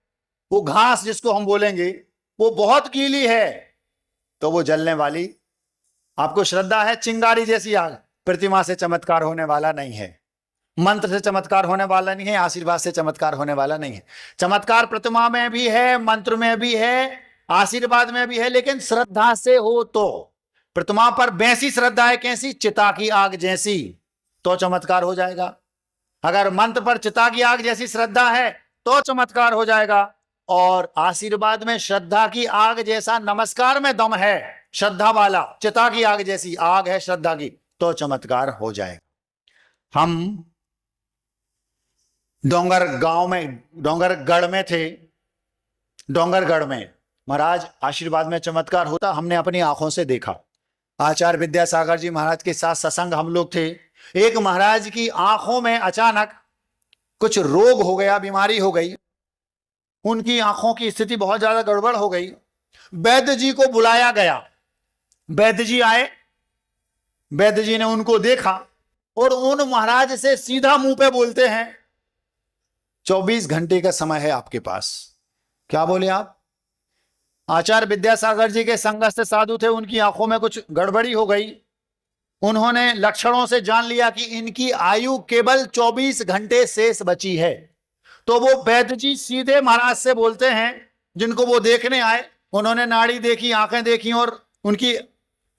वो घास जिसको हम बोलेंगे वो बहुत गीली है तो वो जलने वाली। आपको श्रद्धा है चिंगारी जैसी आग, प्रतिमा से चमत्कार होने वाला नहीं है, मंत्र से चमत्कार होने वाला नहीं है, आशीर्वाद से चमत्कार होने वाला नहीं है। चमत्कार प्रतिमा में भी है, मंत्र में भी है, आशीर्वाद में भी है, लेकिन श्रद्धा से हो तो। प्रतिमा पर वैसी श्रद्धा है कैसी? चिता की आग जैसी, तो चमत्कार हो जाएगा। अगर मंत्र पर चिता की आग जैसी श्रद्धा है तो चमत्कार हो जाएगा, और आशीर्वाद में श्रद्धा की आग जैसा नमस्कार में दम है, श्रद्धा वाला, चिता की आग जैसी आग है श्रद्धा की, तो चमत्कार हो जाएगा। हम डोंगरगढ़ में थे। डोंगरगढ़ में महाराज आशीर्वाद में चमत्कार होता हमने अपनी आंखों से देखा। आचार्य विद्यासागर जी महाराज के साथ सत्संग हम लोग थे। एक महाराज की आंखों में अचानक कुछ रोग हो गया, बीमारी हो गई, उनकी आंखों की स्थिति बहुत ज्यादा गड़बड़ हो गई। वैद्य जी को बुलाया गया, वैद्य जी आए, वैद्य जी ने उनको देखा और उन महाराज से सीधा मुंह पे बोलते हैं, 24 घंटे का समय है आपके पास। क्या बोले आप? आचार्य विद्यासागर जी के संगस्थ साधु थे, उनकी आंखों में कुछ गड़बड़ी हो गई। उन्होंने लक्षणों से जान लिया कि इनकी आयु केवल 24 घंटे शेष बची है। तो वो वैद्य जी सीधे महाराज से बोलते हैं, जिनको वो देखने आए, उन्होंने नाड़ी देखी, आंखें देखी और उनकी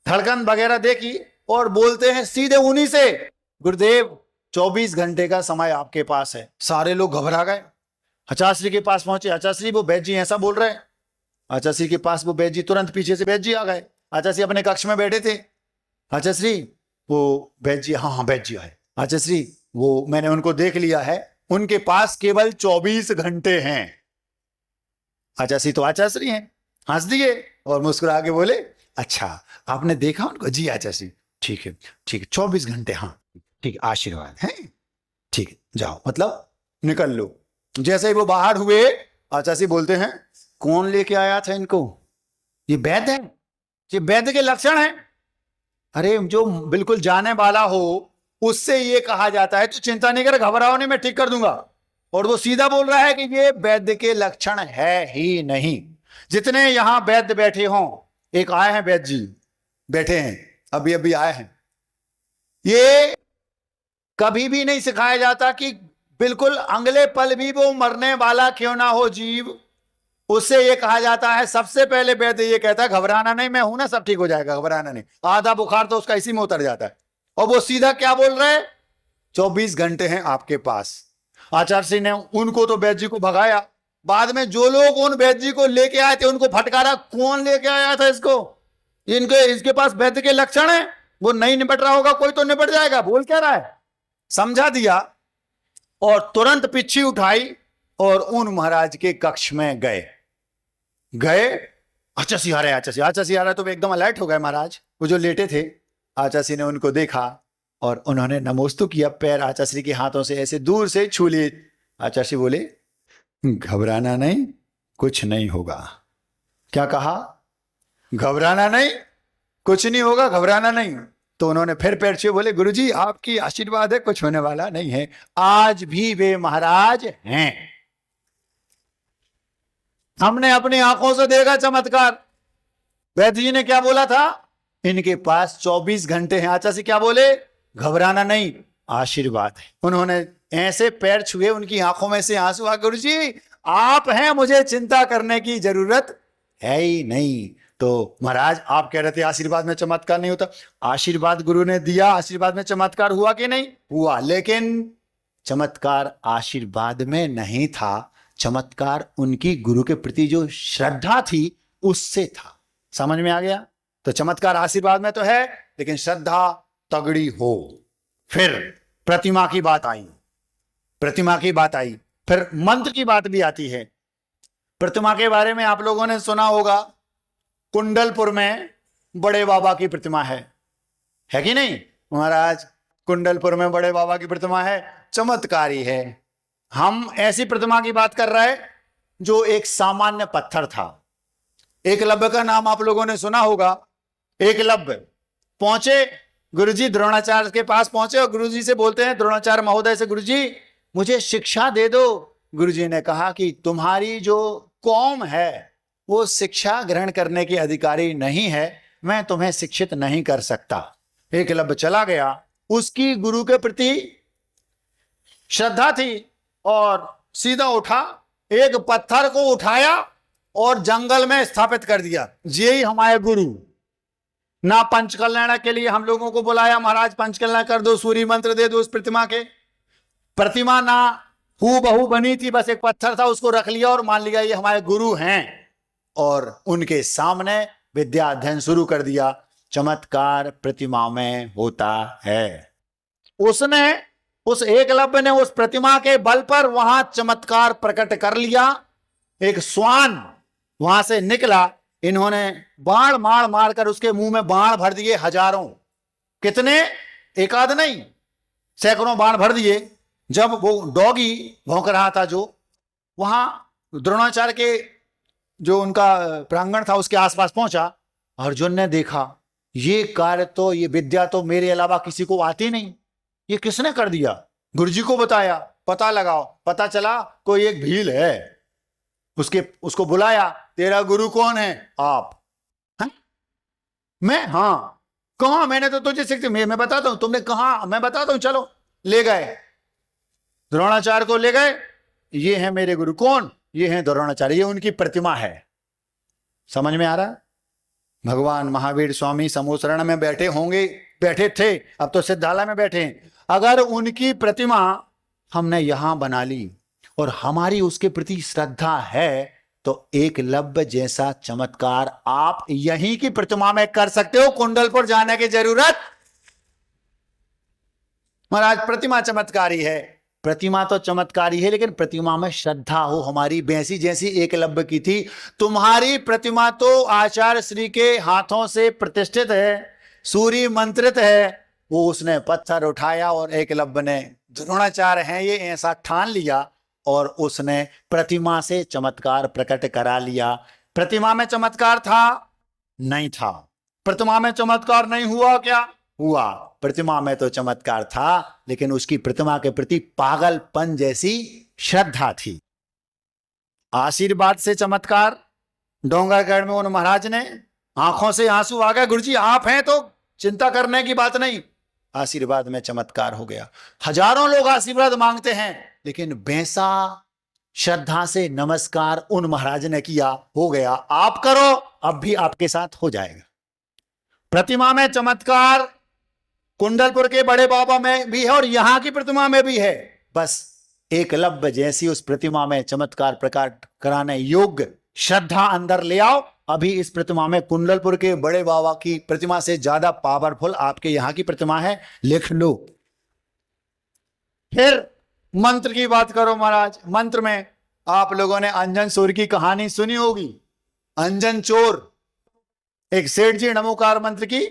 धड़कन वगैरह देखी, और बोलते हैं सीधे उन्हीं से, गुरुदेव 24 घंटे का समय आपके पास है। सारे लोग घबरा गए, आचार्य के पास पहुंचे। आचार्य वो वैद्य जी ऐसा बोल रहे हैं। आचार्य के पास वो वैद्य जी, तुरंत पीछे से वैद्य जी आ गए। आचार्य अपने कक्ष में बैठे थे। आचार्य वो वैद्य जी, हाँ वैद्य जी है। आचार्य वो मैंने उनको देख लिया है, उनके पास केवल 24 घंटे हैं। आचार्य तो आचार्य हैं, हंस दिए और मुस्कुरा के बोले, अच्छा आपने देखा उनको? जी आचार्य, ठीक है ठीक है, 24 घंटे, हाँ ठीक है, आशीर्वाद है, ठीक है जाओ, मतलब निकल लो। जैसे ही वो बाहर हुए, आचार्य बोलते हैं, कौन लेके आया था इनको? ये वैद्य है, ये वैद्य के लक्षण है। अरे जो बिल्कुल जाने वाला हो उससे ये कहा जाता है, तू चिंता नहीं कर, घबराओ नहीं, मैं ठीक कर दूंगा। और वो सीधा बोल रहा है कि ये वैद्य के लक्षण है ही नहीं। जितने यहां वैद्य बैठे हों, एक आए हैं वैद्य जी, बैठे हैं, अभी अभी आए हैं, ये कभी भी नहीं सिखाया जाता कि बिल्कुल अगले पल भी वो मरने वाला क्यों ना हो जीव, उससे ये कहा जाता है, सबसे पहले वैद्य ये कहता है, घबराना नहीं, मैं हूं ना, सब ठीक हो जाएगा, घबराना नहीं। आधा बुखार तो उसका इसी में उतर जाता है। और वो सीधा क्या बोल रहे हैं, 24 घंटे हैं आपके पास। आचार्य ने उनको तो वैद्य जी को भगाया, बाद में जो लोग उन वैद्य जी को लेके आए थे उनको फटकारा, कौन लेके आया था इसको, इसके पास वैद्य के लक्षण है, वो नहीं निपट रहा होगा, कोई तो निपट जाएगा, बोल क्या रहा है, समझा दिया। और तुरंत पिच्छी उठाई और उन महाराज के कक्ष में गए। आचार्य आ रहे, आचार्य आ रहे, तो एकदम अलर्ट हो गए महाराज। वो जो लेटे थे, आचार्य ने उनको देखा और उन्होंने नमोस्तु किया, पैर आचार्य के हाथों से ऐसे दूर से छू लिए। आचार्य बोले, घबराना नहीं, कुछ नहीं होगा। क्या कहा? घबराना नहीं, कुछ नहीं होगा, घबराना नहीं। तो उन्होंने फिर पैर छुए, बोले, गुरुजी आपकी आशीर्वाद है, कुछ होने वाला नहीं है। आज भी वे महाराज हैं, हमने अपनी आंखों से देखा चमत्कार। वैद्य जी ने क्या बोला था, इनके पास 24 घंटे हैं। आचार्य क्या बोले, घबराना नहीं, आशीर्वाद है। उन्होंने ऐसे पैर छुए, उनकी आंखों में से आंसू आ, गुरुजी आप हैं, मुझे चिंता करने की जरूरत है ही नहीं। तो महाराज आप कह रहे थे आशीर्वाद में चमत्कार नहीं होता, आशीर्वाद गुरु ने दिया, आशीर्वाद में चमत्कार हुआ कि नहीं हुआ, लेकिन चमत्कार आशीर्वाद में नहीं था, चमत्कार उनकी गुरु के प्रति जो श्रद्धा थी उससे था। समझ में आ गया? तो चमत्कार आशीर्वाद में तो है, लेकिन श्रद्धा तगड़ी हो। फिर प्रतिमा की बात आई, प्रतिमा की बात आई, फिर मंत्र की बात भी आती है। प्रतिमा के बारे में आप लोगों ने सुना होगा, कुंडलपुर में बड़े बाबा की प्रतिमा है कि नहीं महाराज? कुंडलपुर में बड़े बाबा की प्रतिमा है, चमत्कारी है। हम ऐसी प्रतिमा की बात कर रहे हैं जो एक सामान्य पत्थर था। एकलव्य का नाम आप लोगों ने सुना होगा। एकलव्य पहुंचे, गुरुजी द्रोणाचार्य के पास पहुंचे और गुरुजी से बोलते हैं, द्रोणाचार्य महोदय से, गुरुजी मुझे शिक्षा दे दो। गुरुजी ने कहा कि तुम्हारी जो कौम है वो शिक्षा ग्रहण करने की अधिकारी नहीं है, मैं तुम्हें शिक्षित नहीं कर सकता। एकलव्य चला गया, उसकी गुरु के प्रति श्रद्धा थी और सीधा उठा, एक पत्थर को उठाया और जंगल में स्थापित कर दिया। यही हमारे गुरु। ना पंचकल्याण के लिए हम लोगों को बुलाया, महाराज पंचकल्याण कर दो, सूर्य मंत्र दे दो उस प्रतिमा के। प्रतिमा ना हूबहू बनी थी, बस एक पत्थर था, उसको रख लिया और मान लिया ये हमारे गुरु हैं, और उनके सामने विद्या अध्ययन शुरू कर दिया। चमत्कार प्रतिमा में होता है। उसने, उस एकलव्य ने उस प्रतिमा के बल पर वहां चमत्कार प्रकट कर लिया। एक श्वान वहां से निकला, इन्होंने बाण मार मारकर उसके मुंह में बाण भर दिए, हजारों, कितने, एक आध नहीं, सैकड़ों बाण भर दिए। जब वो डॉगी भौंक रहा था, जो वहां द्रोणाचार्य के जो उनका प्रांगण था उसके आसपास पहुंचा, अर्जुन ने देखा ये कार्य तो, ये विद्या तो मेरे अलावा किसी को आती नहीं, ये किसने कर दिया? गुरुजी को बताया, पता लगाओ। पता चला कोई एक भील है, उसको बुलाया, तेरा गुरु कौन है? आप। है? मैं? हाँ। कहा? मैंने तो तुझे शिक्षा, मैं बताता हूं। तुमने कहा? मैं बताता हूं, चलो। ले गए, द्रोणाचार्य को ले गए, ये है मेरे गुरु। कौन? ये है द्रोणाचार्य, ये उनकी प्रतिमा है। समझ में आ रहा? भगवान महावीर स्वामी समूह में बैठे होंगे, बैठे थे, अब तो सिद्धालय में बैठे हैं। अगर उनकी प्रतिमा हमने यहां बना ली और हमारी उसके प्रति श्रद्धा है, तो एकलव्य जैसा चमत्कार आप यहीं की प्रतिमा में कर सकते हो, कुंडलपुर जाने की जरूरत। महाराज प्रतिमा चमत्कारी है, प्रतिमा तो चमत्कारी है, लेकिन प्रतिमा में श्रद्धा हो हमारी, वैसी जैसी एकलव्य की थी। तुम्हारी प्रतिमा तो आचार्य श्री के हाथों से प्रतिष्ठित है, सूर्य मंत्रित है। वो उसने पत्थर उठाया और एकलव्य ने द्रोणाचार्य हैं ये ऐसा ठान लिया और उसने प्रतिमा से चमत्कार प्रकट करा लिया। प्रतिमा में चमत्कार था? नहीं था। प्रतिमा में चमत्कार नहीं हुआ? क्या हुआ? प्रतिमा में तो चमत्कार था, लेकिन उसकी प्रतिमा के प्रति पागलपन जैसी श्रद्धा थी। आशीर्वाद से चमत्कार। डोंगरगढ़ में उन महाराज ने आंखों से आंसू आ गए, गुरुजी आप हैं तो चिंता करने की बात नहीं। आशीर्वाद में चमत्कार हो गया। हजारों लोग आशीर्वाद मांगते हैं, लेकिन वैसा श्रद्धा से नमस्कार उन महाराज ने किया, हो गया। आप करो, अब भी आपके साथ हो जाएगा। प्रतिमा में चमत्कार कुंडलपुर के बड़े बाबा में भी है और यहां की प्रतिमा में भी है। बस एकलव्य जैसी उस प्रतिमा में चमत्कार प्रकट कराने योग्य श्रद्धा अंदर ले आओ, अभी इस प्रतिमा में कुंडलपुर के बड़े बाबा की प्रतिमा से ज्यादा पावरफुल आपके यहां की प्रतिमा है, लिख लो। फिर मंत्र की बात करो महाराज। मंत्र में आप लोगों ने अंजन चोर की कहानी सुनी होगी। अंजन चोर, एक सेठ जी नमोकार मंत्र की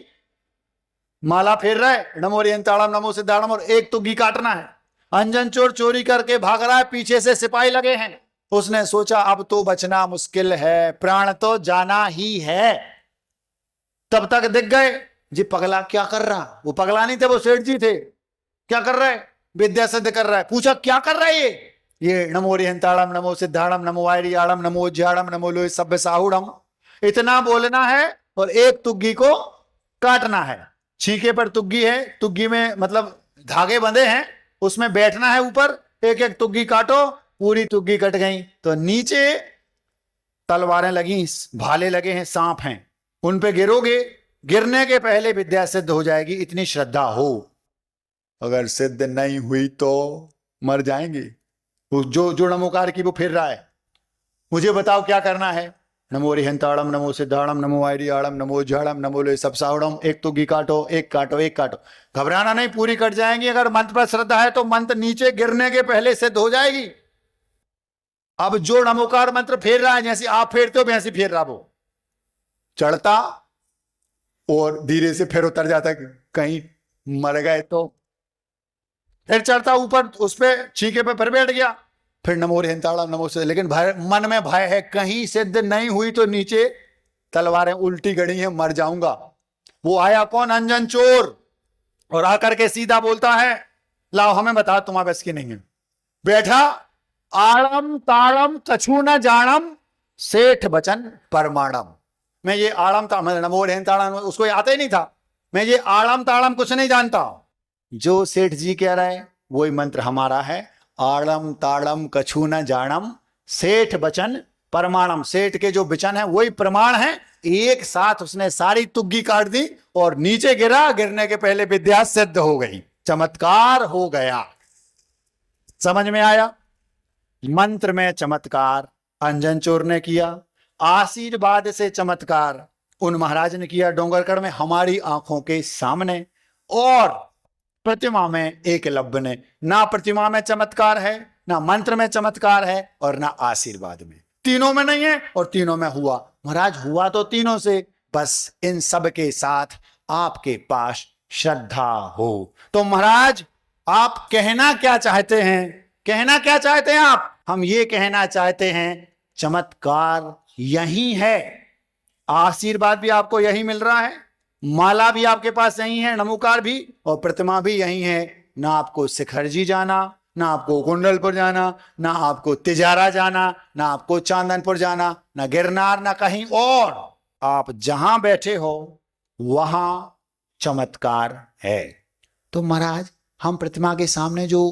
माला फेर रहा है, नमो रियंताड़म नमो सिद्धाड़म, और एक तुग्गी काटना है। अंजन चोर चोरी करके भाग रहा है, पीछे से सिपाही लगे हैं। उसने सोचा अब तो बचना मुश्किल है, प्राण तो जाना ही है। तब तक दिख गए जी पगला क्या कर रहा। वो पगला नहीं थे, वो सेठ जी थे। क्या कर रहा है? विद्या सिद्ध कर रहा है। पूछा क्या कर रहा है ये नमो रिहंताड़म नमो सिद्धाड़म नमो आयरियाड़म नमो ज्याड़म नमो लोह सभ्य साहुड़म, इतना बोलना है और एक तुग्गी को काटना है। छीके पर तुग्गी है, तुग्गी में मतलब धागे बंधे हैं, उसमें बैठना है ऊपर, एक एक तुग्गी काटो। पूरी तुग्गी कट गई तो नीचे तलवारें लगी, भाले लगे हैं, सांप हैं, उन पे गिरोगे, गिरने के पहले विद्या सिद्ध हो जाएगी, इतनी श्रद्धा हो। अगर सिद्ध नहीं हुई तो मर जाएंगे। जो नमोकार की वो फिर रहा है। मुझे बताओ क्या करना है? नमो रिहंताड़म नमो सिद्धाड़म नमो आयरियाड़म नमो झाड़म नमो लोह सब साहुड़म, एक तुग्गी काटो, एक काटो, एक काटो। घबराना नहीं, पूरी कट जाएंगी। अगर मंत्र पर श्रद्धा है तो मंत्र नीचे गिरने के पहले सिद्ध हो जाएगी। अब जो नमोकार मंत्र फेर रहा है, जैसे आप फेरते हो वैसे फेर रहा, वो चढ़ता और धीरे से फिर उतर जाता, कहीं मर गए तो फिर चढ़ता ऊपर, उस पर छीके पे फिर बैठ गया, फिर नमो रिहंताड़म नमो से। लेकिन भय, मन में भय है, कहीं सिद्ध नहीं हुई तो नीचे तलवारें उल्टी गड़ी हैं, मर जाऊंगा। वो आया कौन? अंजन चोर, और आकर के सीधा बोलता है लाओ हमें बता, तुम्हारे बस की नहीं है। बैठा, आड़म ताड़म कछु न जानम सेठ बचन परमाणम। मैं ये आड़म ताड़म नमो रिहंताड़म उसको आता ही नहीं था। मैं ये आड़म ताड़म कुछ नहीं जानता। जो सेठ जी कह रहे हैं वही मंत्र हमारा है। आड़म ताड़म कछु न जानम सेठ बचन परमाणम। सेठ के जो वचन है वही प्रमाण है। एक साथ उसने सारी तुग्गी काट दी और नीचे गिरा, गिरने के पहले विद्या सिद्ध हो गई, चमत्कार हो गया। समझ में आया? मंत्र में चमत्कार अंजन चोर ने किया, आशीर्वाद से चमत्कार उन महाराज ने किया डोंगरगढ़ में हमारी आंखों के सामने, और प्रतिमा में एकलव्य ने। ना प्रतिमा में चमत्कार है, ना मंत्र में चमत्कार है, और ना आशीर्वाद में। तीनों में नहीं है और तीनों में हुआ। महाराज हुआ तो तीनों से, बस इन सब के साथ आपके पास श्रद्धा हो। तो महाराज आप कहना क्या चाहते हैं? कहना क्या चाहते हैं आप? हम ये कहना चाहते हैं चमत्कार यही है, आशीर्वाद भी आपको यही मिल रहा है, माला भी आपके पास यही है, नमोकार भी, और प्रतिमा भी यही है। ना आपको शिखरजी जाना, ना आपको कुंडलपुर जाना, ना आपको तिजारा जाना, ना आपको चांदनपुर जाना, ना गिरनार, ना कहीं और। आप जहां बैठे हो वहां चमत्कार है। तो महाराज हम प्रतिमा के सामने जो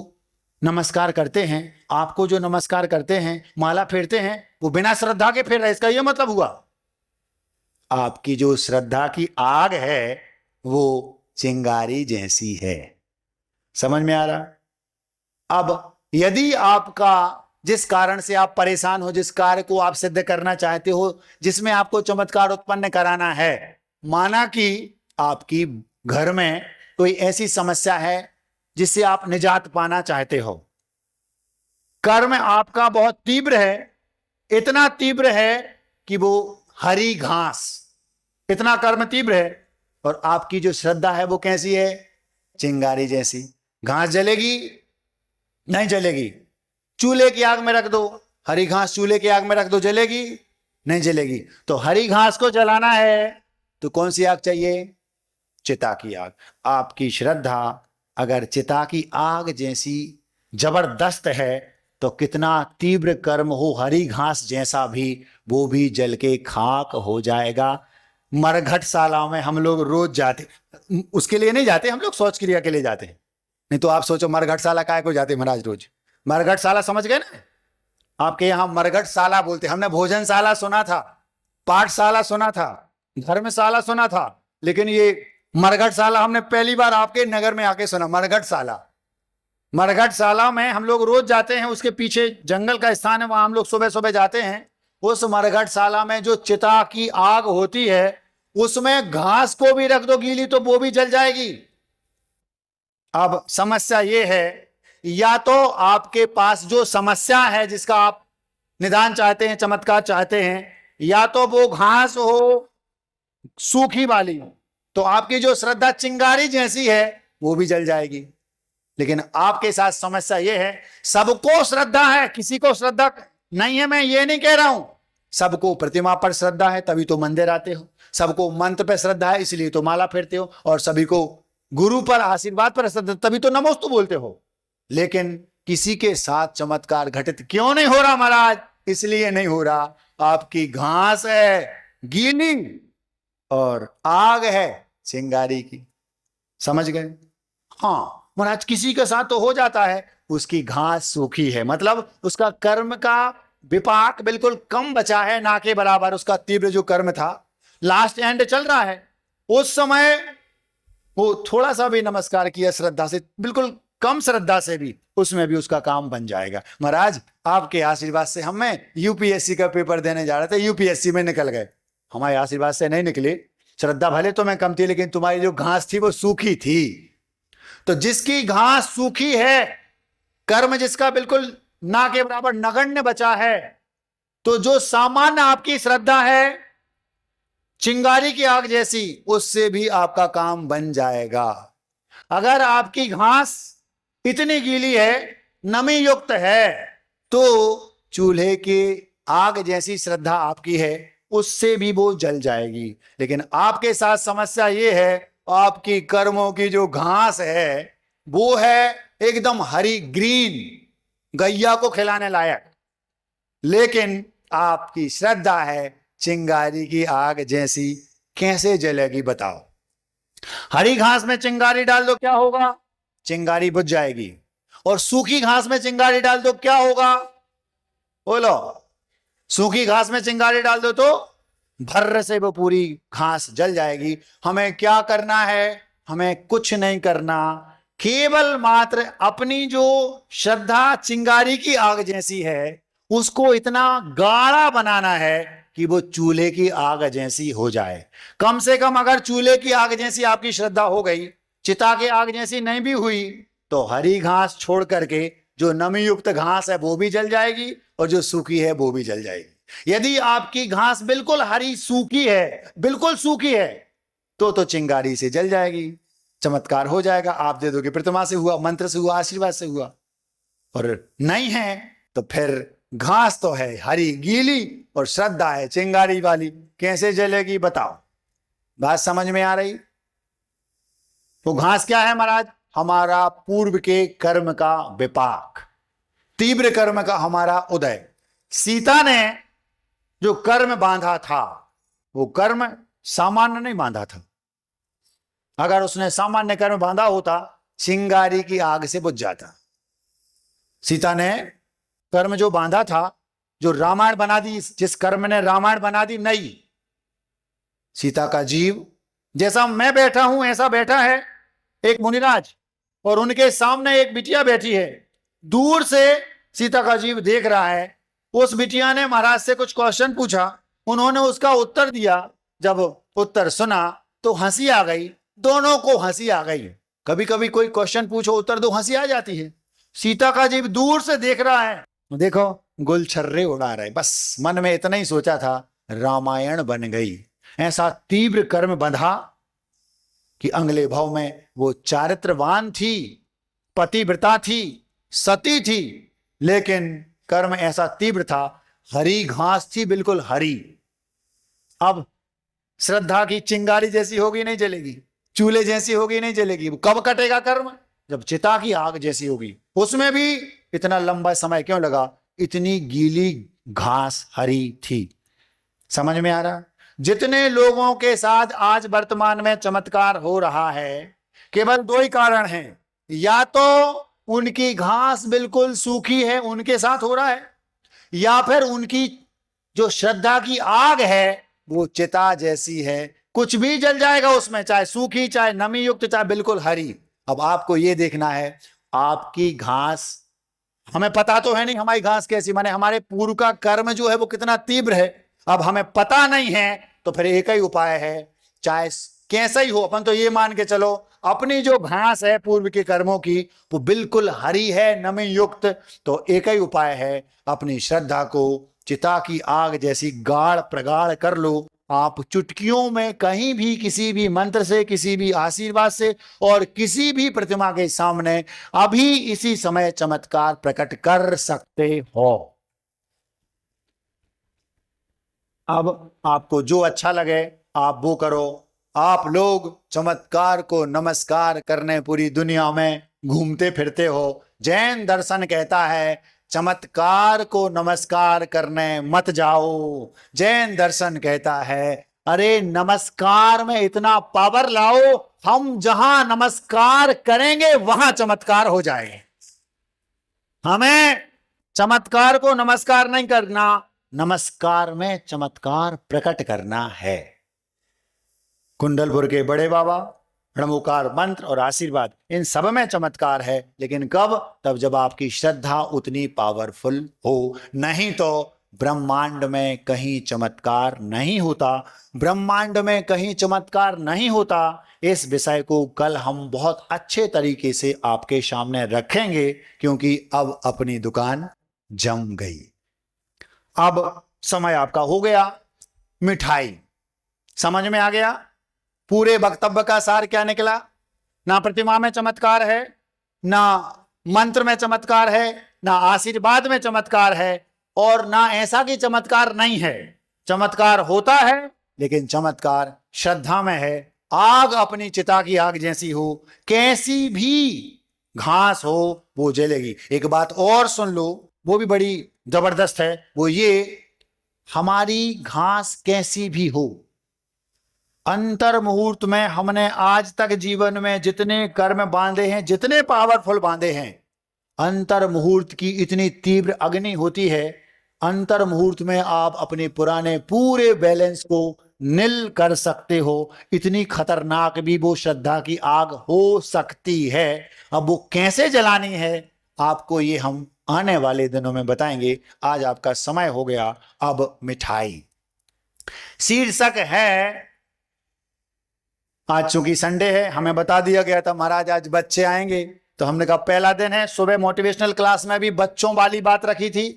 नमस्कार करते हैं, आपको जो नमस्कार करते हैं, माला फेरते हैं, वो बिना श्रद्धा के फेर रहे, इसका ये मतलब हुआ आपकी जो श्रद्धा की आग है वो चिंगारी जैसी है। समझ में आ रहा? अब यदि आपका जिस कारण से आप परेशान हो, जिस कार्य को आप सिद्ध करना चाहते हो, जिसमें आपको चमत्कार उत्पन्न कराना है, माना कि आपकी घर में कोई ऐसी समस्या है जिससे आप निजात पाना चाहते हो, कर्म आपका बहुत तीव्र है, इतना तीव्र है कि वो हरी घास, इतना कर्म तीव्र है। और आपकी जो श्रद्धा है वो कैसी है? चिंगारी जैसी। घास जलेगी? नहीं जलेगी। चूल्हे की आग में रख दो, हरी घास चूल्हे की आग में रख दो, जलेगी? नहीं जलेगी। तो हरी घास को जलाना है तो कौन सी आग चाहिए? चिता की आग। आपकी श्रद्धा अगर चिता की आग जैसी जबरदस्त है तो कितना तीव्र कर्म हो, हरी घास जैसा भी, वो भी जल के खाक हो जाएगा। मरघटशाला में हम लोग रोज जाते, उसके लिए नहीं जाते हम लोग, शौच क्रिया के लिए जाते हैं। नहीं तो आप सोचो मरघटशाला काहे को जाते महाराज रोज? मरघटशाला समझ गए ना? आपके यहां मरघटशाला बोलते, हमने भोजनशाला सुना था, पाठशाला सुना था, धर्मशाला सुना था, लेकिन ये मरघटशाला हमने पहली बार आपके नगर में आके सुना। मरघटशाला, मरघटशाला में हम लोग रोज जाते हैं, उसके पीछे जंगल का स्थान है, वहां हम लोग सुबह सुबह जाते हैं। उस मरघटशाला में जो चिता की आग होती है उसमें घास को भी रख दो गीली तो वो भी जल जाएगी। अब समस्या ये है, या तो आपके पास जो समस्या है जिसका आप निदान चाहते हैं, चमत्कार चाहते हैं, या तो वो घास हो सूखी वाली, तो आपकी जो श्रद्धा चिंगारी जैसी है वो भी जल जाएगी। लेकिन आपके साथ समस्या ये है, सबको श्रद्धा है, किसी को श्रद्धा नहीं है, मैं ये नहीं कह रहा हूं। सबको प्रतिमा पर श्रद्धा है तभी तो मंदिर आते हो, सबको मंत्र पर श्रद्धा है इसलिए तो माला फेरते हो, और सभी को गुरु पर आशीर्वाद पर श्रद्धा तभी तो नमोस्तु बोलते हो। लेकिन किसी के साथ चमत्कार घटित क्यों नहीं हो रहा महाराज? इसलिए नहीं हो रहा, आपकी घास है गीली और आग है चिंगारी की। समझ गए? हाँ महाराज, किसी के साथ तो हो जाता है, उसकी घास सूखी है, मतलब उसका कर्म का विपाक बिल्कुल कम बचा है, ना के बराबर उसका तीव्र जो कर्म था, लास्ट एंड चल रहा है। उस समय वो थोड़ा सा भी नमस्कार किया श्रद्धा से, बिल्कुल कम श्रद्धा से भी, उसमें भी उसका काम बन जाएगा। महाराज आपके आशीर्वाद से हमें यूपीएससी का पेपर देने जा रहे थे, यूपीएससी में निकल गए। हमारे आशीर्वाद से नहीं निकले, श्रद्धा भले तो मैं कम थी लेकिन तुम्हारी जो घास थी वो सूखी थी। तो जिसकी घास सूखी है, कर्म जिसका बिल्कुल ना के बराबर नगण्य बचा है, तो जो सामान्य आपकी श्रद्धा है चिंगारी की आग जैसी, उससे भी आपका काम बन जाएगा। अगर आपकी घास इतनी गीली है, नमी युक्त है, तो चूल्हे की आग जैसी श्रद्धा आपकी है, उससे भी वो जल जाएगी। लेकिन आपके साथ समस्या ये है, आपकी कर्मों की जो घास है वो है एकदम हरी ग्रीन, गैया को खिलाने लायक, लेकिन आपकी श्रद्धा है चिंगारी की आग जैसी। कैसे जलेगी बताओ? हरी घास में चिंगारी डाल दो क्या होगा? चिंगारी बुझ जाएगी। और सूखी घास में चिंगारी डाल दो क्या होगा? बोलो। सूखी घास में चिंगारी डाल दो तो भर्र से वो पूरी घास जल जाएगी। हमें क्या करना है? हमें कुछ नहीं करना, केवल मात्र अपनी जो श्रद्धा चिंगारी की आग जैसी है उसको इतना गाढ़ा बनाना है कि वो चूल्हे की आग जैसी हो जाए। कम से कम अगर चूल्हे की आग जैसी आपकी श्रद्धा हो गई, चिता की आग जैसी नहीं भी हुई, तो हरी घास छोड़ करके जो नमी युक्त घास है वो भी जल जाएगी और जो सूखी है वो भी जल जाएगी। यदि आपकी घास बिल्कुल हरी सूखी है, बिल्कुल सूखी है, तो चिंगारी से जल जाएगी, चमत्कार हो जाएगा। आप दे दोगे प्रतिमा से हुआ, मंत्र से हुआ, आशीर्वाद से हुआ। और नहीं है तो फिर घास तो है हरी गीली और श्रद्धा है चिंगारी वाली, कैसे जलेगी बताओ? बात समझ में आ रही? वो घास क्या है महाराज? हमारा पूर्व के कर्म का विपाक, तीव्र कर्म का हमारा उदय। सीता ने जो कर्म बांधा था वो कर्म सामान्य नहीं बांधा था। अगर उसने सामान्य कर्म बांधा होता चिंगारी की आग से बुझ जाता। सीता ने कर्म जो बांधा था, जो रामायण बना दी, जिस कर्म ने रामायण बना दी, नहीं। सीता का जीव जैसा मैं बैठा हूं ऐसा बैठा है एक मुनिराज, और उनके सामने एक बिटिया बैठी है। दूर से सीता का जीव देख रहा है। उस बिटिया ने महाराज से कुछ क्वेश्चन पूछा, उन्होंने उसका उत्तर दिया। जब उत्तर सुना तो हंसी आ गई, दोनों को हंसी आ गई। कभी कभी कोई क्वेश्चन पूछो उत्तर दो, हंसी आ जाती है। सीता का जीव दूर से देख रहा है देखो गुलछर्रे उड़ा रहे, बस मन में इतना ही सोचा था, रामायण बन गई। ऐसा तीव्र कर्म बंधा कि अगले भाव में वो चारित्रवान थी, पतिव्रता थी, सती थी, लेकिन कर्म ऐसा तीव्र था, हरी घास थी, बिल्कुल हरी। अब श्रद्धा की चिंगारी जैसी होगी नहीं जलेगी, चूल्हे जैसी होगी नहीं जलेगी। कब कटेगा कर्म? जब चिता की आग जैसी होगी। उसमें भी इतना लंबा समय क्यों लगा? इतनी गीली घास हरी थी। समझ में आ रहा? जितने लोगों के साथ आज वर्तमान में चमत्कार हो रहा है, केवल दो ही कारण हैं। या तो उनकी घास बिल्कुल सूखी है, उनके साथ हो रहा है, या फिर उनकी जो श्रद्धा की आग है वो चिता जैसी है, कुछ भी जल जाएगा उसमें, चाहे सूखी, चाहे नमी युक्त, चाहे बिल्कुल हरी। अब आपको ये देखना है, आपकी घास, हमें पता तो है नहीं हमारी घास कैसी, माने हमारे पूर्व का कर्म जो है वो कितना तीव्र है। अब हमें पता नहीं है तो फिर एक ही उपाय है, चाहे कैसा ही हो, अपन तो ये मान के चलो अपनी जो घास है पूर्व के कर्मों की वो बिल्कुल हरी है, नमी युक्त। तो एक ही उपाय है, अपनी श्रद्धा को चिता की आग जैसी गाढ़ प्रगाढ़ कर लो। आप चुटकियों में कहीं भी, किसी भी मंत्र से, किसी भी आशीर्वाद से और किसी भी प्रतिमा के सामने अभी इसी समय चमत्कार प्रकट कर सकते हो। अब आपको जो अच्छा लगे आप वो करो। आप लोग चमत्कार को नमस्कार करने पूरी दुनिया में घूमते फिरते हो। जैन दर्शन कहता है चमत्कार को नमस्कार करने मत जाओ। जैन दर्शन कहता है अरे नमस्कार में इतना पावर लाओ, हम जहां नमस्कार करेंगे वहां चमत्कार हो जाए। हमें चमत्कार को नमस्कार नहीं करना, नमस्कार में चमत्कार प्रकट करना है। कुंडलपुर के बड़े बाबा, णमोकार मंत्र और आशीर्वाद, इन सब में चमत्कार है, लेकिन कब? तब जब आपकी श्रद्धा उतनी पावरफुल हो। नहीं तो ब्रह्मांड में कहीं चमत्कार नहीं होता, ब्रह्मांड में कहीं चमत्कार नहीं होता। इस विषय को कल हम बहुत अच्छे तरीके से आपके सामने रखेंगे, क्योंकि अब अपनी दुकान जम गई। अब समय आपका हो गया। मिठाई समझ में आ गया? पूरे वक्तव्य का सार क्या निकला? ना प्रतिमा में चमत्कार है, ना मंत्र में चमत्कार है, ना आशीर्वाद में चमत्कार है, और ना ऐसा कि चमत्कार नहीं है। चमत्कार होता है, लेकिन चमत्कार श्रद्धा में है। आग अपनी चिता की आग जैसी हो, कैसी भी घास हो वो जलेगी। एक बात और सुन लो, वो भी बड़ी जबरदस्त है, वो ये, हमारी घास कैसी भी हो, अंतर मुहूर्त में हमने आज तक जीवन में जितने कर्म बांधे हैं, जितने पावरफुल बांधे हैं, अंतर मुहूर्त की इतनी तीव्र अग्नि होती है, अंतर मुहूर्त में आप अपने पुराने पूरे बैलेंस को नील कर सकते हो। इतनी खतरनाक भी वो श्रद्धा की आग हो सकती है। अब वो कैसे जलानी है आपको ये हम आने वाले दिनों में बताएंगे। आज आपका समय हो गया। अब मिठाई शीर्षक है, आज चूंकि संडे है, हमें बता दिया गया था महाराज आज बच्चे आएंगे, तो हमने कहा पहला दिन है। सुबह मोटिवेशनल क्लास में भी बच्चों वाली बात रखी थी,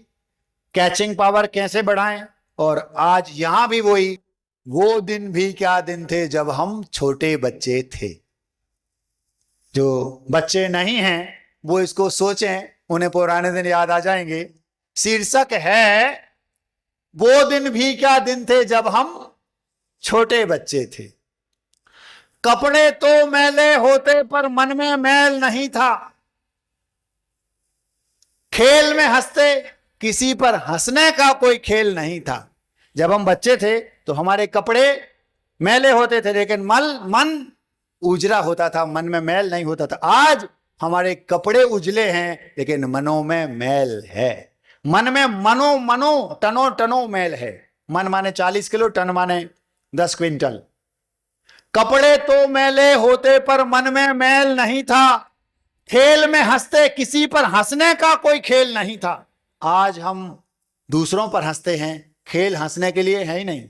कैचिंग पावर कैसे बढ़ाएं, और आज यहां भी वही, वो दिन भी क्या दिन थे जब हम छोटे बच्चे थे। जो बच्चे नहीं हैं वो इसको सोचें, उन्हें पुराने दिन याद आ जाएंगे। शीर्षक है वो दिन भी क्या दिन थे जब हम छोटे बच्चे थे। कपड़े तो मैले होते पर मन में मैल नहीं था, खेल में हंसते किसी पर हंसने का कोई खेल नहीं था। जब हम बच्चे थे तो हमारे कपड़े मैले होते थे, लेकिन मन उजला होता था, मन में मैल नहीं होता था। आज हमारे कपड़े उजले हैं, लेकिन मनों में मैल है। मन में मनो टनो मैल है। मन माने 40 किलो, टन माने 10 क्विंटल। कपड़े तो मैले होते पर मन में मैल नहीं था, खेल में हंसते किसी पर हंसने का कोई खेल नहीं था। आज हम दूसरों पर हंसते हैं, खेल हंसने के लिए है ही नहीं।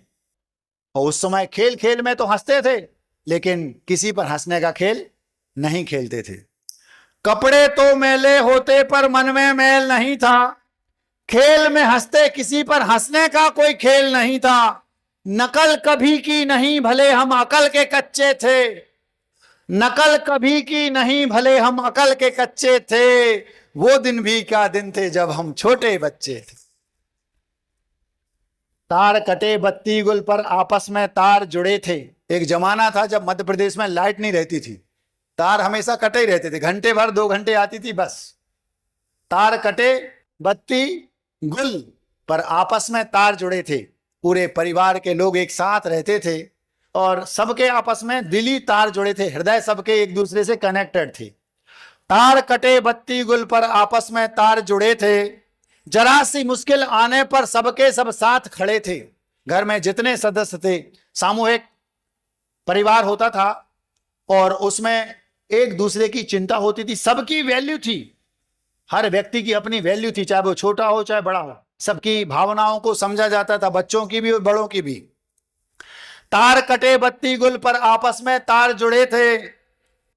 और उस समय खेल खेल में तो हंसते थे, लेकिन किसी पर हंसने का खेल नहीं खेलते थे। कपड़े तो मैले होते पर मन में मैल नहीं था, खेल में हंसते, किसी पर हंसने का कोई खेल नहीं था। नकल कभी की नहीं, भले हम अकल के कच्चे थे। नकल कभी की नहीं, भले हम अकल के कच्चे थे। वो दिन भी क्या दिन थे जब हम छोटे बच्चे थे। तार कटे बत्ती गुल पर आपस में तार जुड़े थे। एक जमाना था जब मध्य प्रदेश में लाइट नहीं रहती थी, तार हमेशा कटे ही रहते थे, घंटे भर 2 घंटे आती थी बस। तार कटे बत्ती गुल पर आपस में तार जुड़े थे। पूरे परिवार के लोग एक साथ रहते थे और सबके आपस में दिली तार जुड़े थे, हृदय सबके एक दूसरे से कनेक्टेड थे। तार कटे बत्ती गुल पर आपस में तार जुड़े थे। जरा सी मुश्किल आने पर सबके सब साथ खड़े थे। घर में जितने सदस्य थे, सामूहिक परिवार होता था और उसमें एक दूसरे की चिंता होती थी, सबकी वैल्यू थी। हर व्यक्ति की अपनी वैल्यू थी, चाहे वो छोटा हो चाहे बड़ा हो, सबकी भावनाओं को समझा जाता था, बच्चों की भी और बड़ों की भी। तार कटे बत्ती गुल पर आपस में तार जुड़े थे।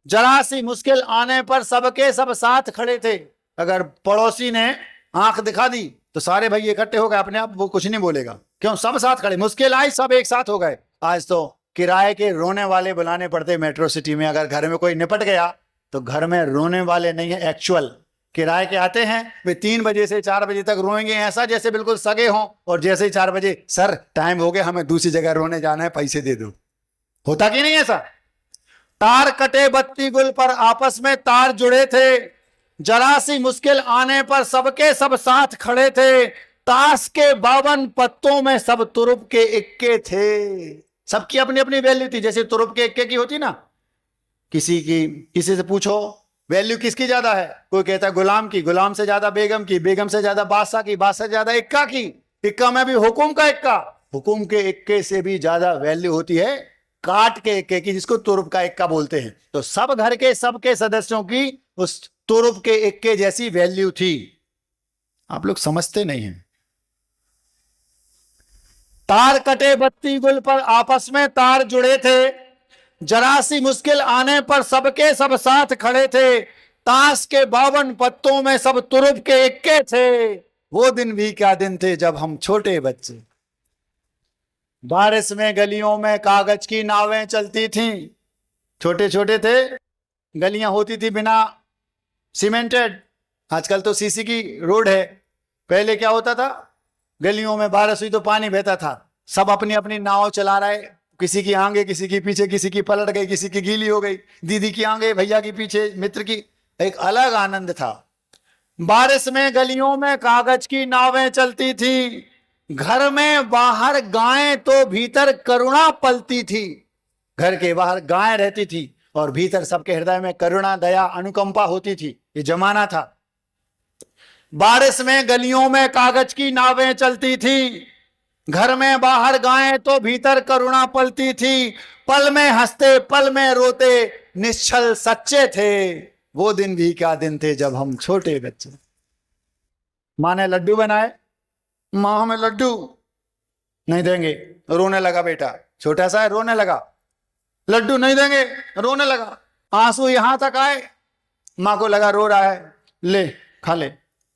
जरा सी मुश्किल आने पर सबके सब साथ खड़े थे। अगर पड़ोसी ने आंख दिखा दी तो सारे भाई इकट्ठे हो गए, अपने आप वो कुछ नहीं बोलेगा, क्यों, सब साथ खड़े। मुश्किल आई, सब एक साथ हो गए। आज तो किराए के रोने वाले बुलाने पड़ते मेट्रो सिटी में। अगर घर में कोई निपट गया तो घर में रोने वाले नहीं है, एक्चुअल किराए के आते हैं, वे 3 बजे से 4 बजे तक रोएंगे, ऐसा जैसे बिल्कुल सगे हों। और जैसे ही 4 बजे, सर टाइम हो गया, हमें दूसरी जगह रोने जाना है, पैसे दे दो। होता कि नहीं ऐसा? तार कटे बत्ती गुल पर आपस में तार जुड़े थे। जरा सी मुश्किल आने पर सबके सब साथ खड़े थे। ताश के 52 पत्तों में सब तुरुप के इक्के थे। सबकी अपनी अपनी वैल्यू थी। जैसे तुरुप के इक्के की होती ना, किसी से पूछो वैल्यू किसकी ज्यादा है, कोई कहता है गुलाम की, गुलाम से ज्यादा बेगम की, बेगम से ज्यादा बादशाह की, बादशाह से ज्यादा इक्का की, इक्का में भी हुकुम का इक्का, हुकुम के इक्के से भी ज्यादा वैल्यू होती है काट के इक्के की, जिसको तुरुप का इक्का बोलते हैं। तो सब घर के सबके सदस्यों की उस तुरुप के इक्के जैसी वैल्यू थी। आप लोग समझते नहीं हैं। तार कटे बत्ती गुल पर आपस में तार जुड़े थे। जरा सी मुश्किल आने पर सबके सब साथ खड़े थे। ताश के 52 पत्तों में सब तुरुप के इक्के थे। वो दिन भी क्या दिन थे जब हम छोटे बच्चे। बारिश में गलियों में कागज की नावें चलती थीं। छोटे छोटे थे, गलियां होती थी बिना सीमेंटेड, आजकल तो सीसी की रोड है। पहले क्या होता था, गलियों में बारिश हुई तो पानी बहता था, सब अपनी अपनी नाव चला रहे, किसी की आगे किसी की पीछे, किसी की पलट गई, किसी की गीली हो गई, दीदी की आगे भैया की पीछे, मित्र की, एक अलग आनंद था। बारिश में गलियों में कागज की नावें चलती थी। घर में बाहर गायें तो भीतर करुणा पलती थी। घर के बाहर गायें रहती थी और भीतर सबके हृदय में करुणा, दया, अनुकंपा होती थी। ये जमाना था। बारिश में गलियों में कागज की नावें चलती थी। घर में बाहर गायें तो भीतर करुणा पलती थी। पल में हंसते पल में रोते निश्चल सच्चे थे। वो दिन भी क्या दिन थे जब हम छोटे बच्चे। माँ ने लड्डू बनाए, माँ हमें लड्डू नहीं देंगे, रोने लगा बेटा, छोटा सा है, रोने लगा, लड्डू नहीं देंगे, रोने लगा, आंसू यहां तक आए, माँ को लगा रो रहा है, ले खा ले।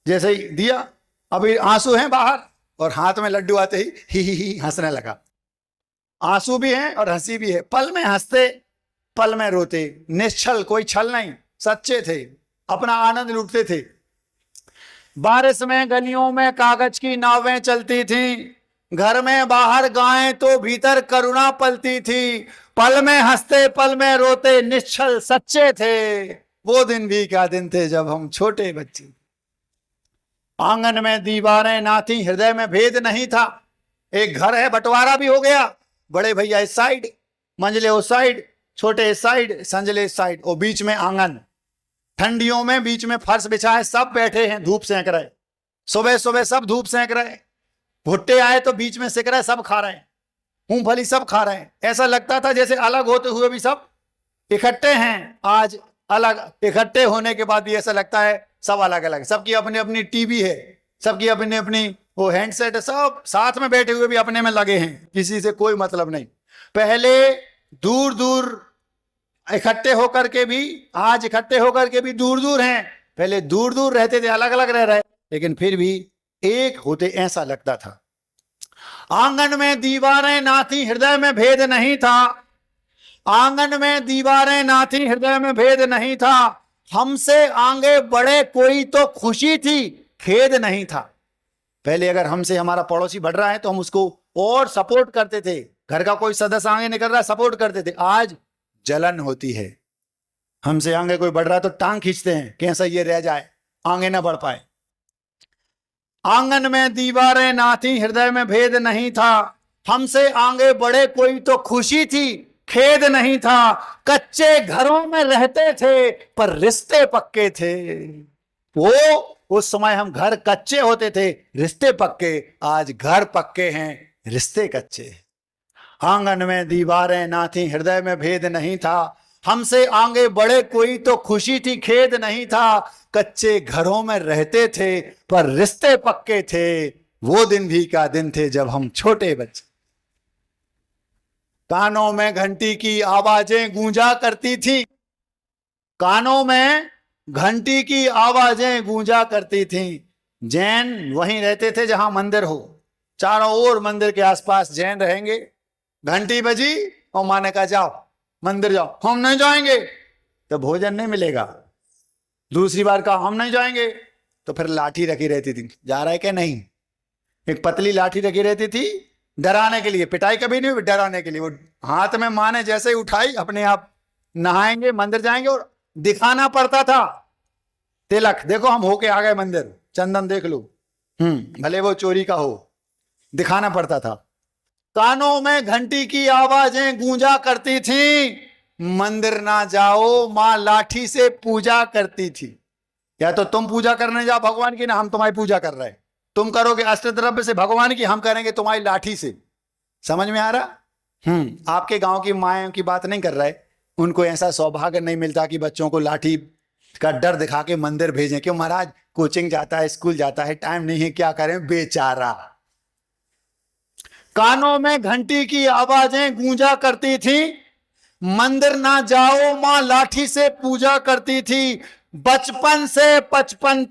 जैसे ही दिया, अभी आंसू हैं बाहर और हाथ में लड्डू आते ही हंसने लगा। आंसू भी हैं और हंसी भी है। पल में हंसते पल में रोते, निश्चल, कोई छल नहीं, सच्चे थे, अपना आनंद लूटते थे। बारिश में गलियों में कागज की नावें चलती थी। घर में बाहर गायें तो भीतर करुणा पलती थी। पल में हंसते पल में रोते निश्चल सच्चे थे। वो दिन भी क्या दिन थे जब हम छोटे बच्चे। आंगन में दीवारें ना थी, हृदय में भेद नहीं था। एक घर है, बंटवारा भी हो गया, बड़े भैया इस साइड, मंझले उस साइड, छोटे इस साइड, संजले इस साइड, और बीच में आंगन। ठंडियों में बीच में फर्श बिछा है, सब बैठे हैं, धूप सेंक रहे, सुबह सुबह सब धूप सेंक रहे। भुट्टे आए तो बीच में सेक रहे, सब खा रहे हैं, मूंगफली सब खा रहे हैं। ऐसा लगता था जैसे अलग होते हुए भी सब इकट्ठे हैं। आज अलग इकट्ठे होने के बाद भी ऐसा लगता है सब अलग अलग। सबकी अपनी अपनी टीवी है, सबकी अपनी अपनी वो हैंडसेट है, सब साथ में बैठे हुए भी अपने में लगे हैं, किसी से कोई मतलब नहीं। पहले दूर दूर इकट्ठे होकर के भी, आज इकट्ठे होकर के भी दूर दूर हैं। पहले दूर दूर रहते थे, अलग अलग रह रहे, लेकिन फिर भी एक होते ऐसा लगता था। आंगन में दीवारें ना थी, हृदय में भेद नहीं था। आंगन में दीवारें ना थी, हृदय में भेद नहीं था। हमसे आगे बढ़े कोई तो खुशी थी, खेद नहीं था। पहले अगर हमसे हमारा पड़ोसी बढ़ रहा है तो हम उसको और सपोर्ट करते थे, घर का कोई सदस्य आगे निकल रहा है सपोर्ट करते थे। आज जलन होती है, हमसे आगे कोई बढ़ रहा है तो टांग खींचते हैं कि ऐसा ये रह जाए, आगे ना बढ़ पाए। आंगन में दीवारें ना थी, हृदय में भेद नहीं था। हमसे आगे बढ़े कोई तो खुशी थी, खेद नहीं था। कच्चे घरों में रहते थे पर रिश्ते पक्के थे। वो उस समय हम घर कच्चे होते थे, रिश्ते पक्के। आज घर पक्के हैं, रिश्ते कच्चे। आंगन में दीवारें ना थी, हृदय में भेद नहीं था। हमसे आगे बढ़े कोई तो खुशी थी, खेद नहीं था। कच्चे घरों में रहते थे पर रिश्ते पक्के थे। वो दिन भी का दिन थे जब हम छोटे बच्चे। कानों में घंटी की आवाजें गूंजा करती थी। कानों में घंटी की आवाजें गूंजा करती थी। जैन वहीं रहते थे जहां मंदिर हो, चारों ओर मंदिर के आसपास जैन रहेंगे। घंटी बजी और माँ ने कहा जाओ मंदिर जाओ। हम नहीं जाएंगे तो भोजन नहीं मिलेगा। दूसरी बार कहा हम नहीं जाएंगे तो फिर लाठी रखी रहती थी, जा रहा है क्या नहीं। एक पतली लाठी रखी रहती थी डराने के लिए, पिटाई कभी नहीं हुई, डराने के लिए। वो हाथ में माँ ने जैसे ही उठाई, अपने आप नहाएंगे मंदिर जाएंगे और दिखाना पड़ता था तिलक, देखो हम होके आ गए मंदिर, चंदन देख लो, भले वो चोरी का हो, दिखाना पड़ता था। कानों में घंटी की आवाजें गूंजा करती थी। मंदिर ना जाओ, मां लाठी से पूजा करती थी। या तो तुम पूजा करने जाओ भगवान की, ना हम तुम्हारी पूजा कर रहे हैं। तुम करोगे अष्टद्रव्य से भगवान की, हम करेंगे तुम्हारी लाठी से। समझ में आ रहा? आपके गांव की माएँ की बात नहीं कर रहे। उनको ऐसा सौभाग्य नहीं मिलता कि बच्चों को लाठी का डर दिखा के मंदिर भेजें। क्यों महाराज, कोचिंग जाता है, स्कूल जाता है, टाइम नहीं है, क्या करें बेचारा। कानों में घंटी की आवाजें गूंजा करती थी। मंदिर ना जाओ, मां लाठी से पूजा करती थी। बचपन से बचपन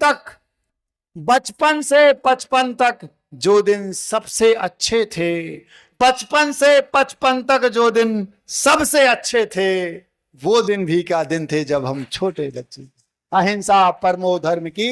तक जो दिन सबसे अच्छे थे, बचपन से बचपन तक जो दिन सबसे अच्छे थे, वो दिन भी क्या दिन थे जब हम छोटे बच्चे। अहिंसा परमो धर्म की